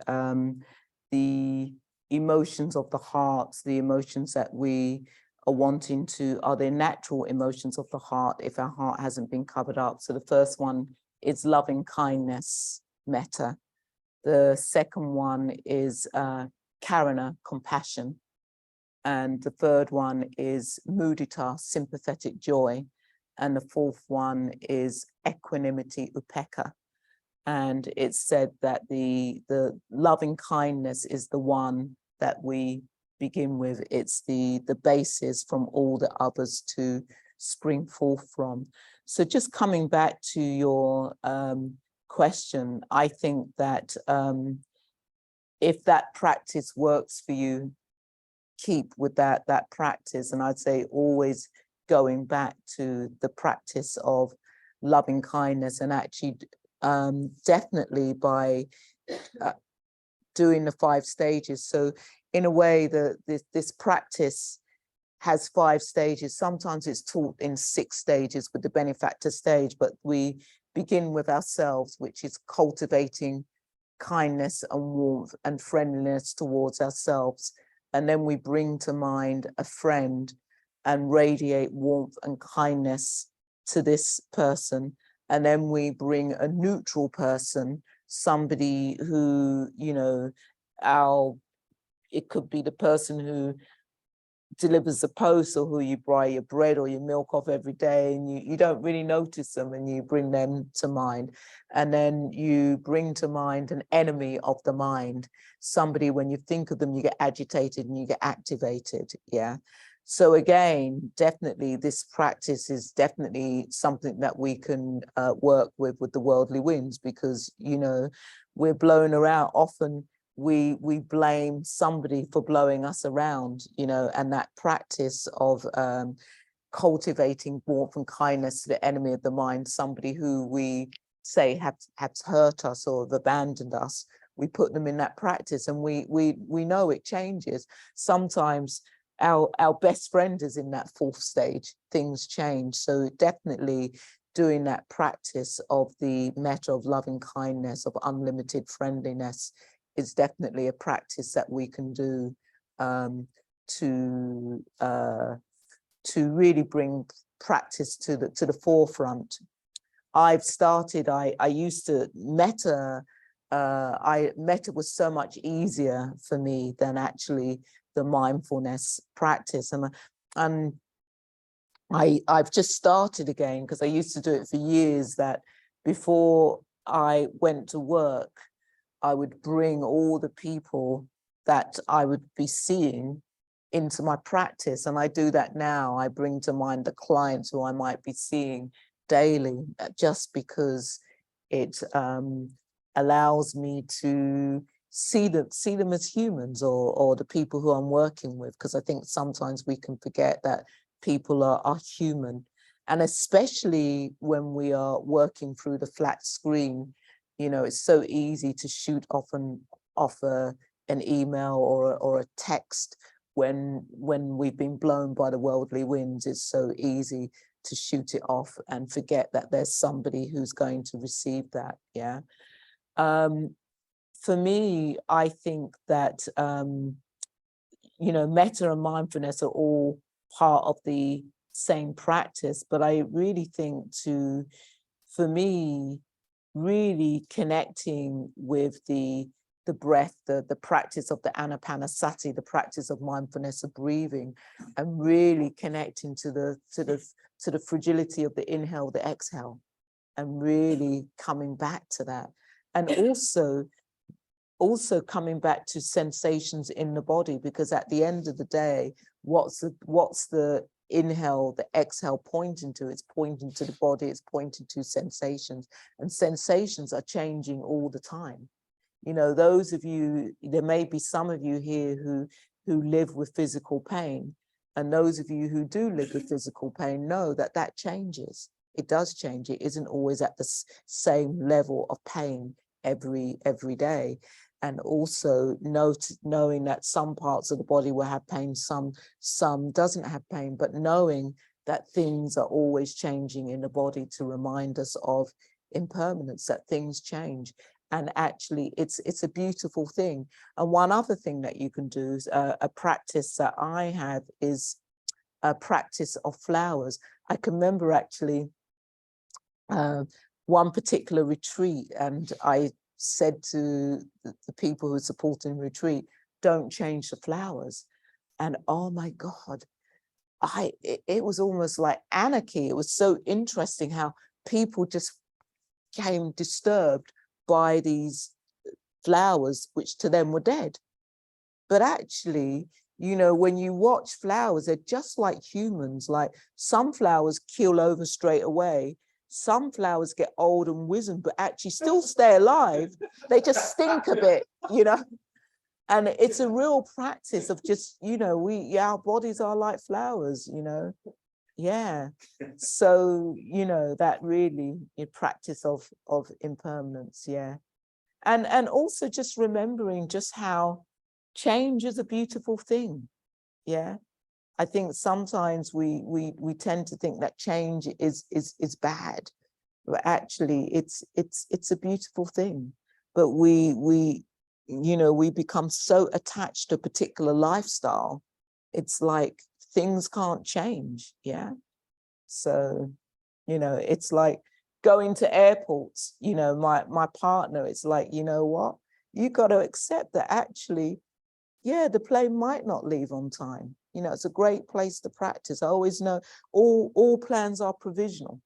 emotions of the heart, the emotions that we are wanting to, are the natural emotions of the heart if our heart hasn't been covered up. So the first one is loving kindness, metta. The second one is karuna, compassion. And the third one is mudita, sympathetic joy. And the fourth one is equanimity, upekkha. And it's said that the loving kindness is the one that we begin with. It's the basis from all the others to spring forth from. So just coming back to your question, I think that if that practice works for you, keep with that practice. And I'd say always going back to the practice of loving kindness, and actually definitely by doing the 5 stages. So in a way, this practice has 5 stages. Sometimes it's taught in 6 stages with the benefactor stage, but we begin with ourselves, which is cultivating kindness and warmth and friendliness towards ourselves. And then we bring to mind a friend and radiate warmth and kindness to this person. And then we bring a neutral person, somebody who, you know, it could be the person who delivers the post, or who you buy your bread or your milk off every day, and you don't really notice them, and you bring them to mind. And then you bring to mind an enemy of the mind, somebody when you think of them, you get agitated and you get activated. Yeah. So again, definitely this practice is definitely something that we can work with the worldly winds, because, you know, we're blown around. Often we blame somebody for blowing us around, you know, and that practice of cultivating warmth and kindness to the enemy of the mind, somebody who we say have hurt us or have abandoned us, we put them in that practice, and we know it changes. Sometimes our best friend is in that 4th stage, things change. So definitely doing that practice of the metta of loving kindness, of unlimited friendliness, is definitely a practice that we can do to really bring practice to the forefront. I've started, I used to, Metta was so much easier for me than actually the mindfulness practice. And I've just started again, because I used to do it for years, that before I went to work, I would bring all the people that I would be seeing into my practice. And I do that now. I bring to mind the clients who I might be seeing daily, just because it allows me to see them as humans, or the people who I'm working with, because I think sometimes we can forget that people are human. And especially when we are working through the flat screen, you know, it's so easy to shoot off an email or a text when we've been blown by the worldly winds. It's so easy to shoot it off and forget that there's somebody who's going to receive that. Yeah. For me, I think that, you know, metta and mindfulness are all part of the same practice, but I really think for me, really connecting with the breath, the practice of the anapanasati, the practice of mindfulness of breathing, and really connecting to the fragility of the inhale, the exhale, and really coming back to that. And also coming back to sensations in the body, because at the end of the day, what's the inhale, the exhale pointing to? It's pointing to the body, it's pointing to sensations, and sensations are changing all the time. You know, those of you, there may be some of you here who live with physical pain, and those of you who do live with physical pain know that changes. It does change. It isn't always at the same level of pain every day. And also knowing that some parts of the body will have pain, some doesn't have pain, but knowing that things are always changing in the body to remind us of impermanence, that things change. And actually, it's a beautiful thing. And one other thing that you can do is a practice that I have is a practice of flowers. I can remember actually one particular retreat, and I said to the people who are supporting the retreat, don't change the flowers. And oh my God, it was almost like anarchy. It was so interesting how people just became disturbed by these flowers, which to them were dead. But actually, you know, when you watch flowers, they're just like humans. Like some flowers keel over straight away. Some flowers get old and wizened, but actually still stay alive. They just stink a bit, you know. And it's a real practice of just, you know, our bodies are like flowers, you know. Yeah. So, you know, that really a practice of impermanence. Yeah. And also just remembering just how change is a beautiful thing. Yeah. I think sometimes we tend to think that change is bad, but actually it's a beautiful thing. But we you know, we become so attached to a particular lifestyle. It's like things can't change. Yeah. So, you know, it's like going to airports, you know, my partner, it's like, you know what, you got to accept that actually, yeah, the plane might not leave on time. You know, it's a great place to practice. I always know all plans are provisional.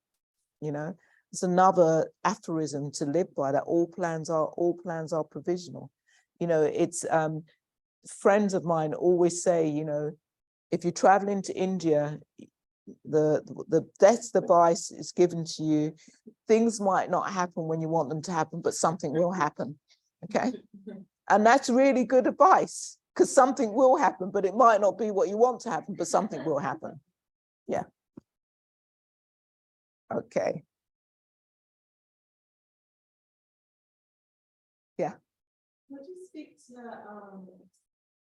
You know, it's another aphorism to live by, that all plans are provisional. You know, it's friends of mine always say, you know, if you're traveling to India, the best advice is given to you. Things might not happen when you want them to happen, but something will happen. Okay. And that's really good advice, because something will happen, but it might not be what you want to happen, but something will happen. Yeah. Okay. Yeah. Would you speak to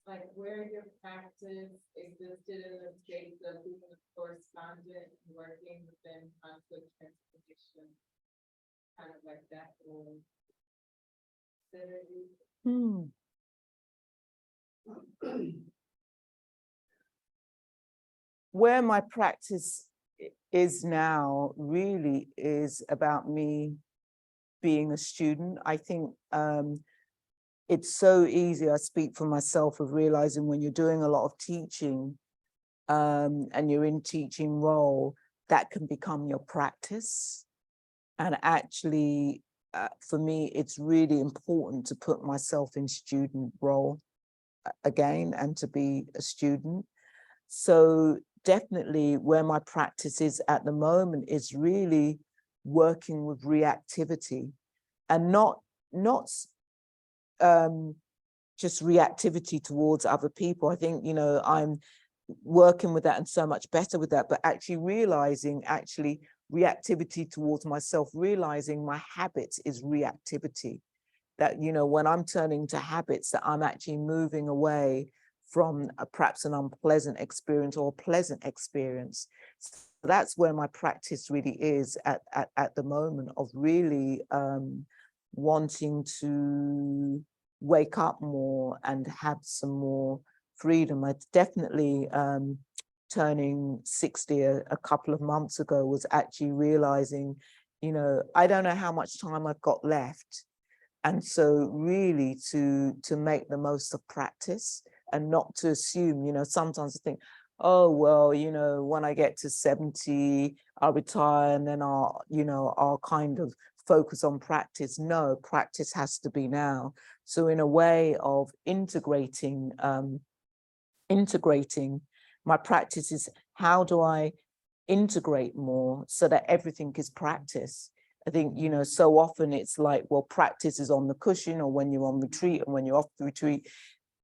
like where your practice existed in the space of being a correspondent and working within conflict transformation, kind of like that role? Where my practice is now really is about me being a student. I think it's so easy, I speak for myself, of realizing when you're doing a lot of teaching and you're in teaching role, that can become your practice. And actually, for me, it's really important to put myself in student role again and to be a student. So definitely where my practice is at the moment is really working with reactivity, and not just reactivity towards other people. I think, you know, I'm working with that and so much better with that, but actually realizing reactivity towards myself, realizing my habits is reactivity. That, you know, when I'm turning to habits, that I'm actually moving away from perhaps an unpleasant experience or a pleasant experience. So that's where my practice really is at the moment, of really wanting to wake up more and have some more freedom. I definitely turning 60 a couple of months ago was actually realizing, you know, I don't know how much time I've got left. And so really to make the most of practice and not to assume, you know, sometimes I think, oh, well, you know, when I get to 70, I'll retire and then I'll kind of focus on practice. No, practice has to be now. So in a way of integrating my practice is, how do I integrate more so that everything is practice? I think, you know, so often it's like, well, practice is on the cushion, or when you're on retreat, and when you're off the retreat,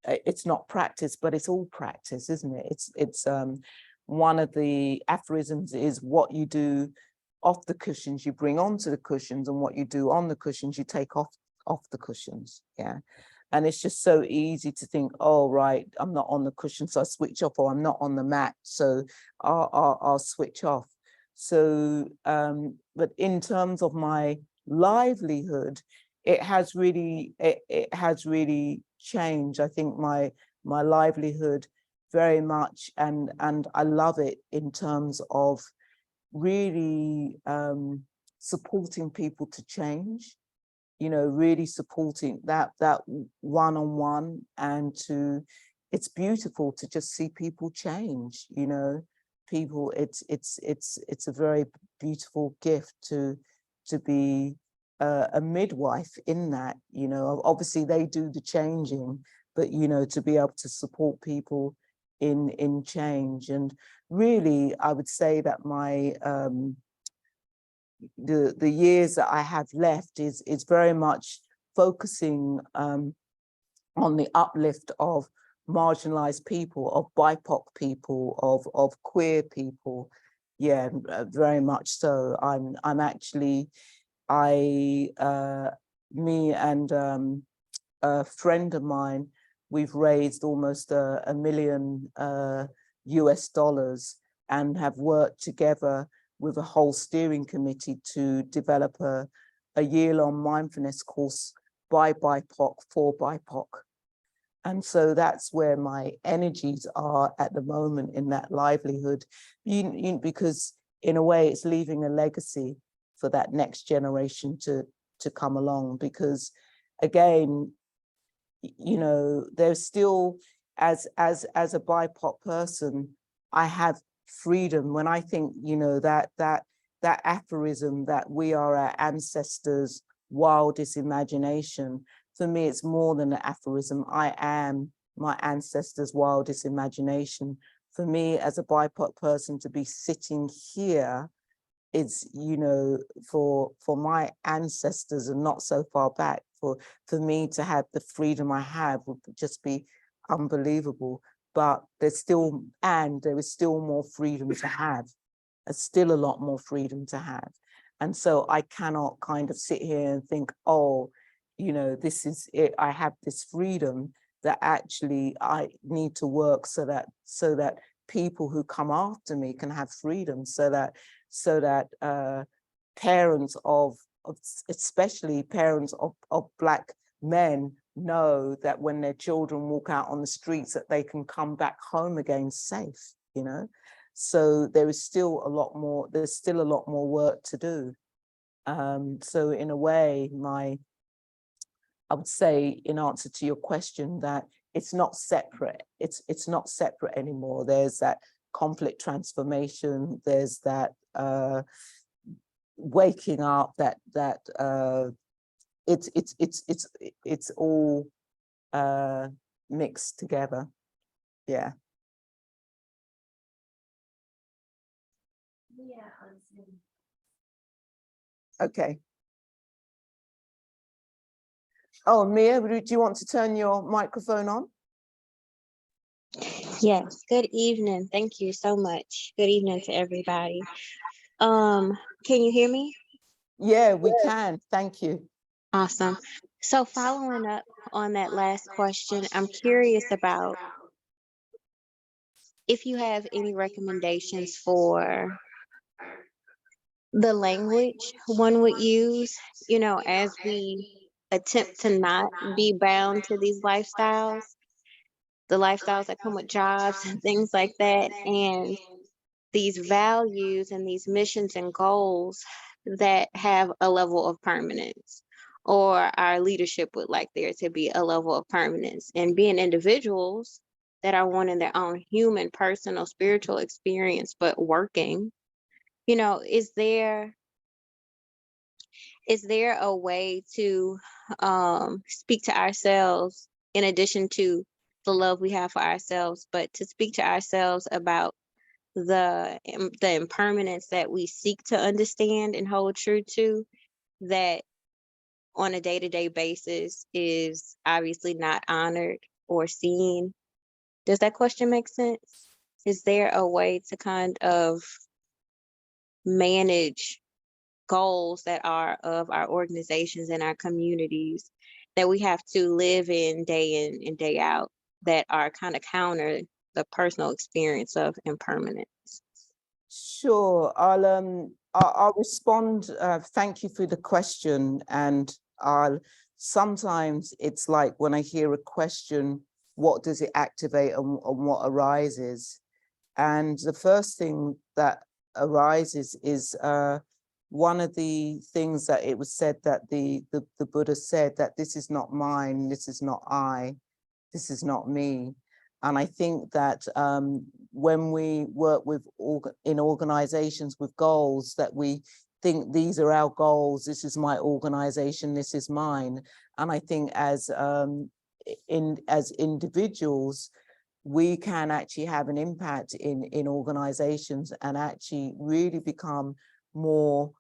it's not practice, but it's all practice, isn't it? It's one of the aphorisms is, what you do off the cushions, you bring onto the cushions, and what you do on the cushions, you take off the cushions. Yeah. And it's just so easy to think, oh, right, I'm not on the cushion, so I switch off, or I'm not on the mat, so I'll switch off. So, but in terms of my livelihood, it has really changed. I think my livelihood very much, and I love it in terms of really supporting people to change, you know, really supporting that one-on-one, and it's beautiful to just see people change, you know. People, it's a very beautiful gift to be a midwife in that, you know. Obviously they do the changing, but, you know, to be able to support people in change. And really, I would say that my the years that I have left is very much focusing on the uplift of marginalized people, of BIPOC people, of queer people. Yeah, very much so. I'm actually, me and a friend of mine, we've raised almost $1 million US, and have worked together with a whole steering committee to develop a year-long mindfulness course by BIPOC for BIPOC. And so that's where my energies are at the moment, in that livelihood, because in a way it's leaving a legacy for that next generation to come along. Because again, you know, there's still, as a BIPOC person, I have freedom. When I think, you know, that aphorism that we are our ancestors' wildest imagination, for me, it's more than an aphorism. I am my ancestors' wildest imagination. For me, as a BIPOC person, to be sitting here is, you know, for my ancestors and not so far back, for me to have the freedom I have would just be unbelievable. But there is still more freedom to have. There's still a lot more freedom to have. And so I cannot kind of sit here and think, oh, you know, this is it. I have this freedom, that actually I need to work so that people who come after me can have freedom, so that parents of especially parents of Black men know that when their children walk out on the streets that they can come back home again safe, you know. So there is still a lot more, there's still a lot more work to do. So in a way, I would say, in answer to your question, that it's not separate. It's not separate anymore. There's that conflict transformation. There's that waking up. It's all mixed together. Yeah. Yeah. Okay. Oh, Mia, do you want to turn your microphone on? Yes, good evening. Thank you so much. Good evening to everybody. Can you hear me? Yeah, we can. Thank you. Awesome. So following up on that last question, I'm curious about if you have any recommendations for the language one would use, you know, as we attempt to not be bound to these lifestyles, the lifestyles that come with jobs and things like that, and these values and these missions and goals that have a level of permanence, or our leadership would like there to be a level of permanence, and being individuals that are wanting their own human, personal, spiritual experience, but working, you know, is there a way to speak to ourselves, in addition to the love we have for ourselves, but to speak to ourselves about the impermanence that we seek to understand and hold true to, that on a day-to-day basis is obviously not honored or seen? Does that question make sense? Is there a way to kind of manage goals that are of our organizations and our communities that we have to live in and day out, that are kind of counter the personal experience of impermanence? Sure, I'll respond. Thank you for the question. And sometimes it's like when I hear a question, what does it activate and what arises? And the first thing that arises is one of the things that it was said that the Buddha said, that this is not mine, this is not I, this is not me. And I think that when we work in organizations with goals, that we think these are our goals, this is my organization, this is mine. And I think as individuals, we can actually have an impact in organizations and actually really become more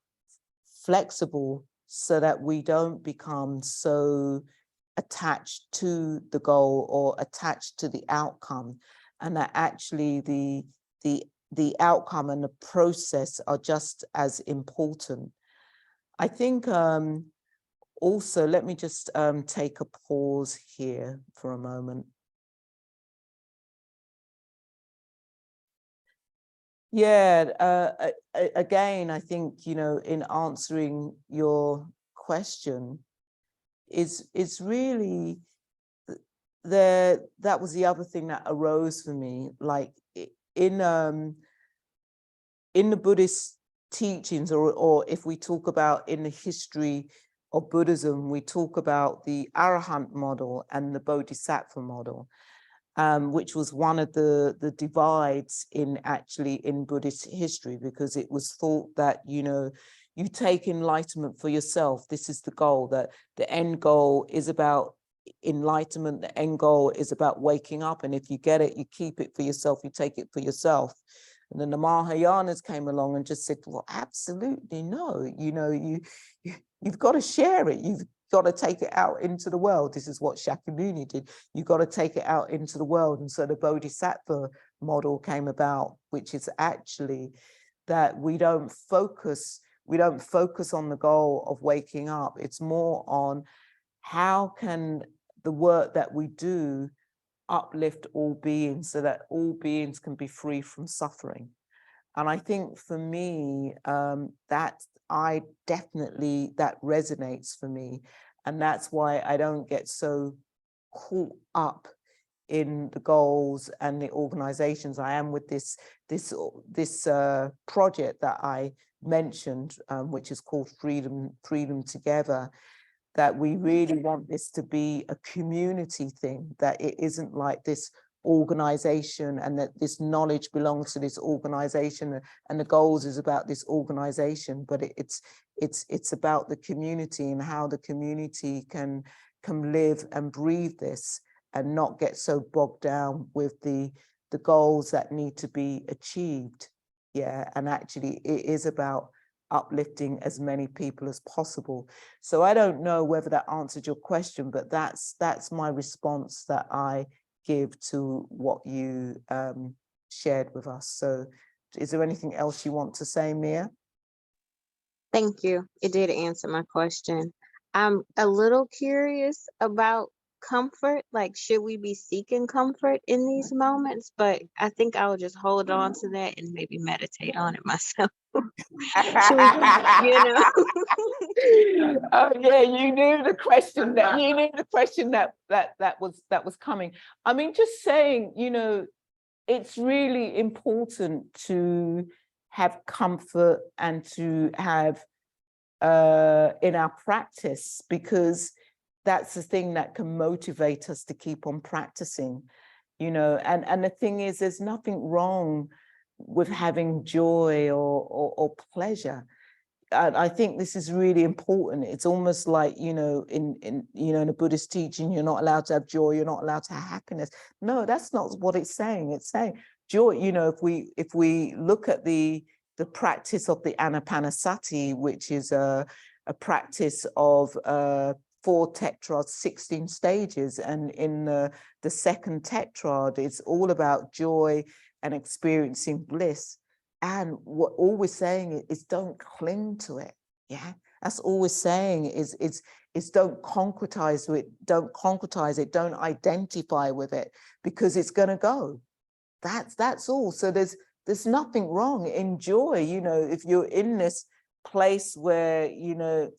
flexible, so that we don't become so attached to the goal or attached to the outcome, and that actually the outcome and the process are just as important. I think also, let me just take a pause here for a moment. Yeah, again, I think, you know, in answering your question, is really that was the other thing that arose for me, like in the Buddhist teachings, or if we talk about in the history of Buddhism, we talk about the Arahant model and the Bodhisattva model, which was one of the divides in Buddhist history, because it was thought that, you know, you take enlightenment for yourself. This is the goal, that the end goal is about enlightenment. The end goal is about waking up. And if you get it, you keep it for yourself, you take it for yourself. And then the Mahayanas came along and just said, well, absolutely no, you know, you've got to share it. You've got to take it out into the world. This is what Shakyamuni did. You've got to take it out into the world. And so the Bodhisattva model came about, which is actually that we don't focus on the goal of waking up. It's more on how can the work that we do uplift all beings, so that all beings can be free from suffering. And I think for me, that resonates for me. And that's why I don't get so caught up in the goals and the organizations. I am with this project that I mentioned, which is called Freedom Together, that we really want this to be a community thing, that it isn't like this organization and that this knowledge belongs to this organization and the goals is about this organization, but it's about the community and how the community can live and breathe this and not get so bogged down with the goals that need to be achieved. Yeah, and actually it is about uplifting as many people as possible. So I don't know whether that answered your question, but that's my response that I give to what you shared with us. So is there anything else you want to say, Mia? Thank you. It did answer my question. I'm a little curious about comfort. Like, should we be seeking comfort in these moments? But I think I'll just hold on to that and maybe meditate on it myself. Should we, Oh yeah, you knew the question that was coming. I mean, just saying, it's really important to have comfort and to have in our practice, because that's the thing that can motivate us to keep on practicing, and the thing is, there's nothing wrong with having joy or pleasure. I think this is really important. It's almost like, in a Buddhist teaching, you're not allowed to have joy, you're not allowed to have happiness. No, that's not what it's saying. It's saying joy, if we look at the practice of the Anapanasati, which is a practice of 4 tetrads, 16 stages. And in the second tetrad, it's all about joy and experiencing bliss. And what all we're saying is don't cling to it. Yeah, that's all we're saying is don't concretize it, don't identify with it, because it's going to go. That's all. So there's nothing wrong. Enjoy, if you're in this place where,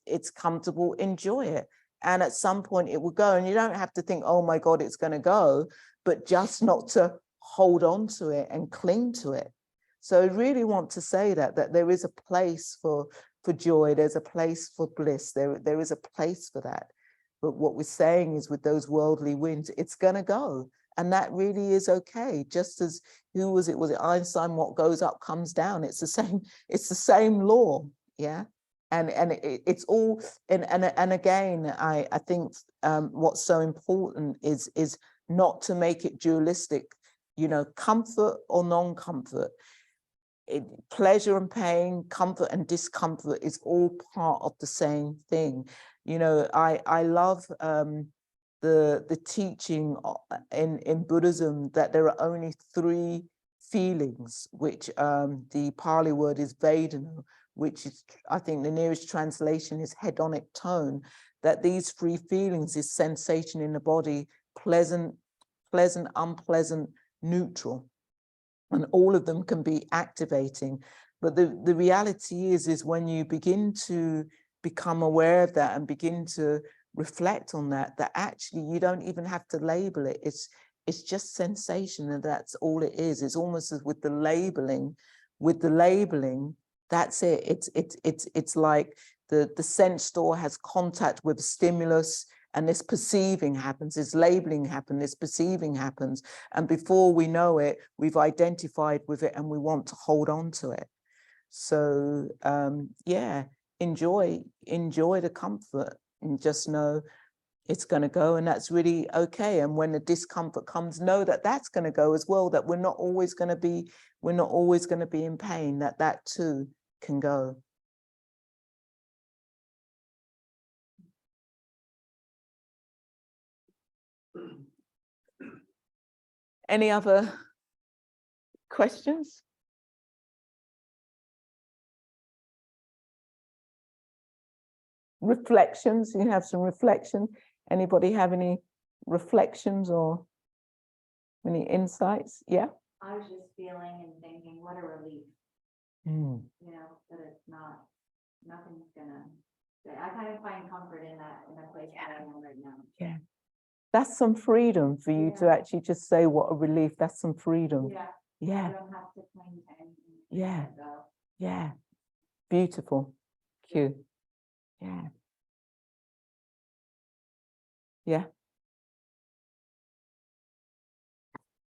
it's comfortable, enjoy it. And at some point it will go, and you don't have to think, oh my God, it's going to go, but just not to hold on to it and cling to it. So I really want to say that there is a place for joy, there's a place for bliss, there is a place for that. But what we're saying is, with those worldly winds, it's going to go. And that really is okay. Just as, was it Einstein, what goes up comes down. It's the same law. Yeah. And it's all, and again, I think what's so important is not to make it dualistic, comfort or non-comfort. Pleasure and pain, comfort and discomfort is all part of the same thing. I love the teaching in Buddhism that there are only 3 feelings, which the Pali word is Vedana, which is, I think the nearest translation is hedonic tone, that these 3 feelings is sensation in the body, pleasant, unpleasant, neutral. And all of them can be activating. But the reality is when you begin to become aware of that and begin to reflect on that actually you don't even have to label it. It's just sensation, and that's all it is. It's almost as with the labeling. With the labeling, that's it. It's like the sense store has contact with stimulus, and this perceiving happens, this labeling happens, this perceiving happens. And before we know it, we've identified with it and we want to hold on to it. So yeah, enjoy the comfort and just know it's going to go, and that's really okay. And when the discomfort comes, know that that's going to go as well, that we're not always going to be in pain, that too can go. Any other questions? Reflections, you have some reflection. Anybody have any reflections or any insights? Yeah. I was just feeling and thinking, what a relief, that it's nothing's gonna, I kind of find comfort in that, in a place that I am right now. Yeah. That's some freedom for you to Yeah. actually just say what a relief. That's some freedom. Yeah. I Yeah, don't have to cling to anything. Yeah. So, yeah. Beautiful. Cute. Yeah. Yeah.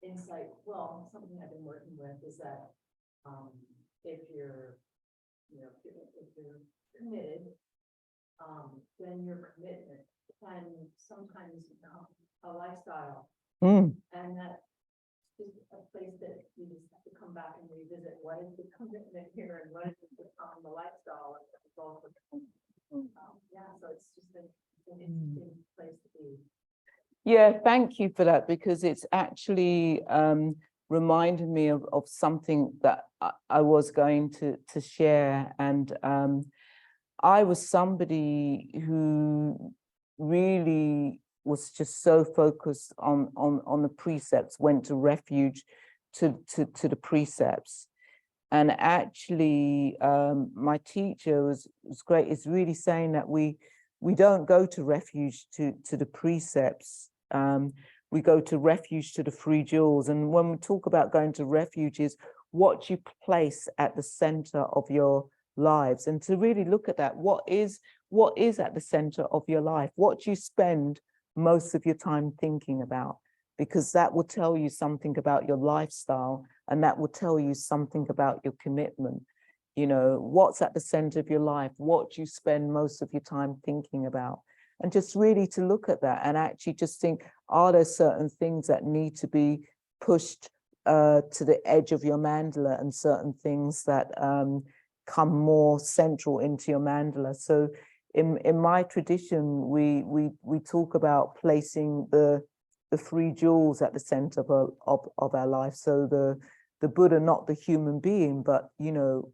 Insight, well, something I've been working with is that, if you're, if you're committed, then your commitment can sometimes become a lifestyle, Mm. and that is a place that you just have to come back and revisit, what is the commitment here, and what is it become the lifestyle as a result of it. Yeah, so it's just an interesting place to be. Yeah, thank you for that, because it's actually reminded me of something that I was going to share. And I was somebody who really was just so focused on the precepts, went to refuge to the precepts. And actually, my teacher was great. It's really saying that we don't go to refuge to the precepts. We go to refuge to the free jewels. And when we talk about going to refuge, is what you place at the center of your lives, and to really look at that. What is at the center of your life? What do you spend most of your time thinking about? Because that will tell you something about your lifestyle, and that will tell you something about your commitment. You know, what's at the center of your life? What do you spend most of your time thinking about? And just really to look at that and actually just think, are there certain things that need to be pushed to the edge of your mandala, and certain things that come more central into your mandala? So in my tradition, we talk about placing the three jewels at the center of our life. So the Buddha, not the human being, but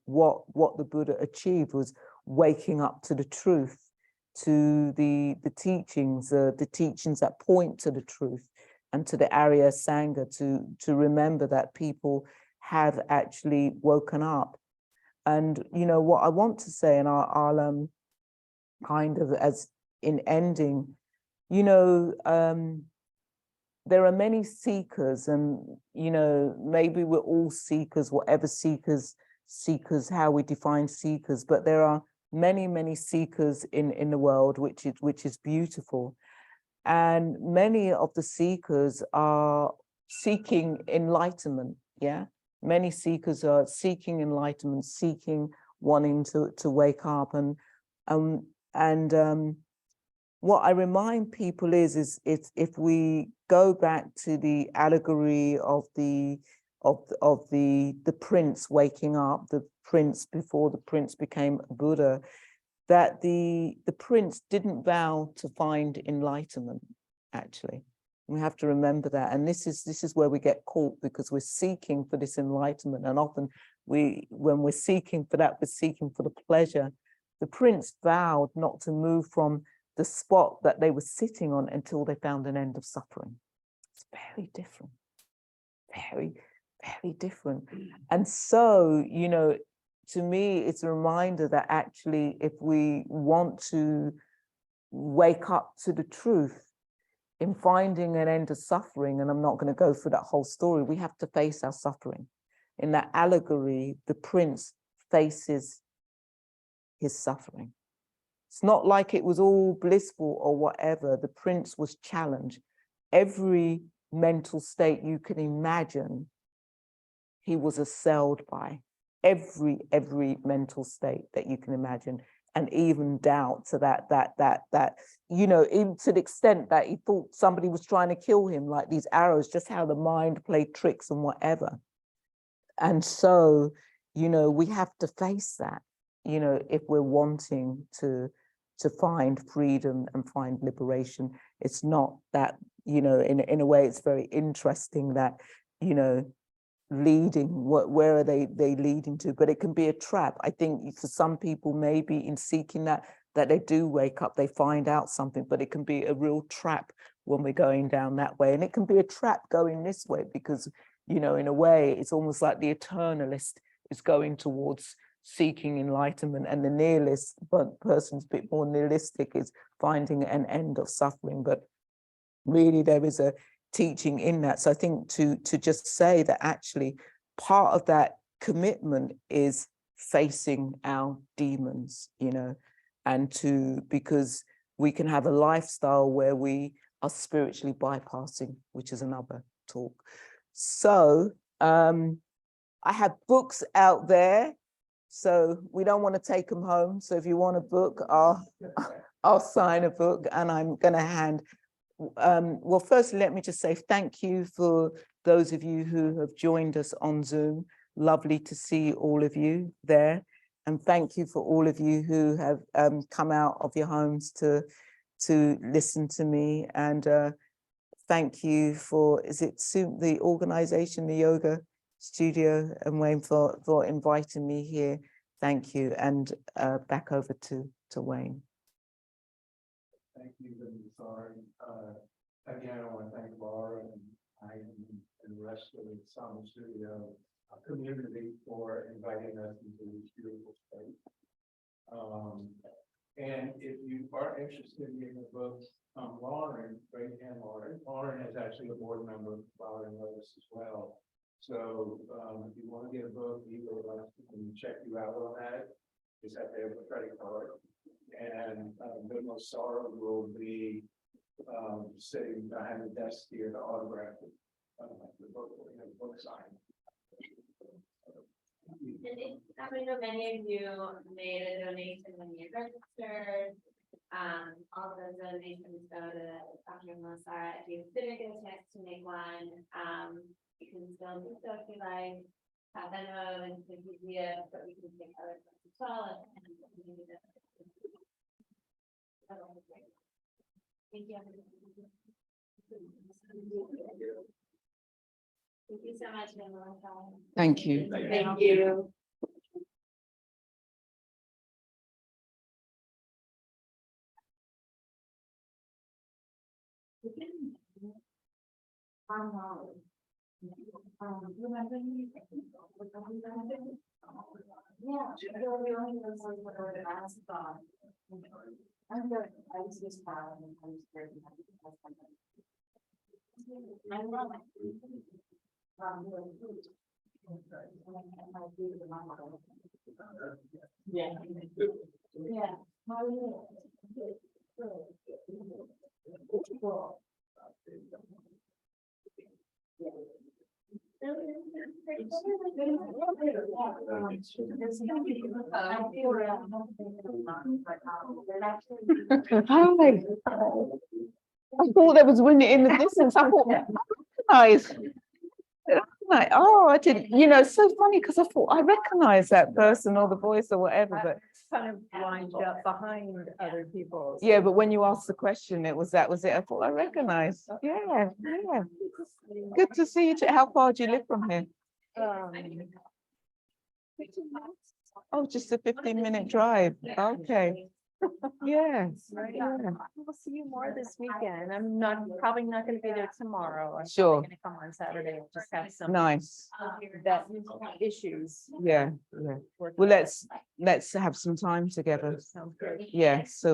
what the Buddha achieved was waking up to the truth, to the teachings that point to the truth, and to the Arya Sangha, to remember that people have actually woken up. And what I want to say, and I'll kind of, as in ending, there are many seekers, and maybe we're all seekers, whatever seekers, how we define seekers, but there are many seekers in the world, which is beautiful. And many of the seekers are seeking enlightenment. Yeah, many seekers are seeking enlightenment, wanting to wake up. And what I remind people is if we go back to the allegory of the prince waking up, the prince before the prince became a Buddha, that the prince didn't vow to find enlightenment. Actually, we have to remember that. And this is where we get caught, because we're seeking for this enlightenment, and often when we're seeking for that, we're seeking for the pleasure. The prince vowed not to move from the spot that they were sitting on until they found an end of suffering. It's very different, very, very different. And so, to me, it's a reminder that actually, if we want to wake up to the truth in finding an end of suffering, and I'm not going to go through that whole story, we have to face our suffering. In that allegory, the prince faces his suffering. It's not like it was all blissful or whatever. The prince was challenged. Every mental state you can imagine, he was assailed by. Every mental state that you can imagine, and even doubt, to that even to the extent that he thought somebody was trying to kill him, like these arrows, just how the mind played tricks and whatever. And so, we have to face that, if we're wanting to find freedom and find liberation. It's not that, in a way, it's very interesting that, leading, where are they leading to? But it can be a trap. I think for some people, maybe in seeking that they do wake up, they find out something, but it can be a real trap when we're going down that way. And it can be a trap going this way, because, in a way, it's almost like the eternalist is going towards seeking enlightenment, and the nihilist, but person's a bit more nihilistic, is finding an end of suffering. But really there is a teaching in that. So I think to just say that actually part of that commitment is facing our demons, you know, and because we can have a lifestyle where we are spiritually bypassing, which is another talk. So I have books out there, so we don't want to take them home. So if you want a book, I'll sign a book, and I'm going to hand. Well, first, let me just say thank you for those of you who have joined us on Zoom. Lovely to see all of you there. And thank you for all of you who have come out of your homes to listen to me. And thank you for, is it the organization, the yoga studio, and Wayne for inviting me here. Thank you. And back over to Wayne. Thank you, Vimalasara. Again, I want to thank Laura and the rest of the Sound Studio community for inviting us into this beautiful space. And if you are interested in the book, Lauren, right hand Lauren is actually a board member of Valerie Notice as well. So if you want to get a book, either of us can check you out on that. Just have to have a credit card. And Vimalasara will be sitting behind the desk here to autograph the book sign. And I know many of you made a donation when you registered. All those donations go to Dr. Vimalasara. If you didn't get a chance to make one, you can still do so if you like. Venmo and Wikipedia, but we can take other ones as well. And we can do that. Thank you. Thank you so much, Vimalasara. Thank you. Thank you. I thought there was wind in the distance. I thought, recognize. Like, oh, I didn't, you know, it's so funny because I thought I recognize that person or the voice or whatever, but Kind of lined up behind other people. yeah, but when you asked the question, that was it. I thought I recognized. Yeah, yeah. Good to see you. How far do you live from here? Oh, just a 15-minute drive. Okay. Yeah. Yeah. We'll see you more this weekend. I'm probably not gonna be there tomorrow. I'm Sure. gonna come on Saturday and just have some Nice. that issues. Yeah, yeah. Well, let's have some time together. Sounds good. Yeah. So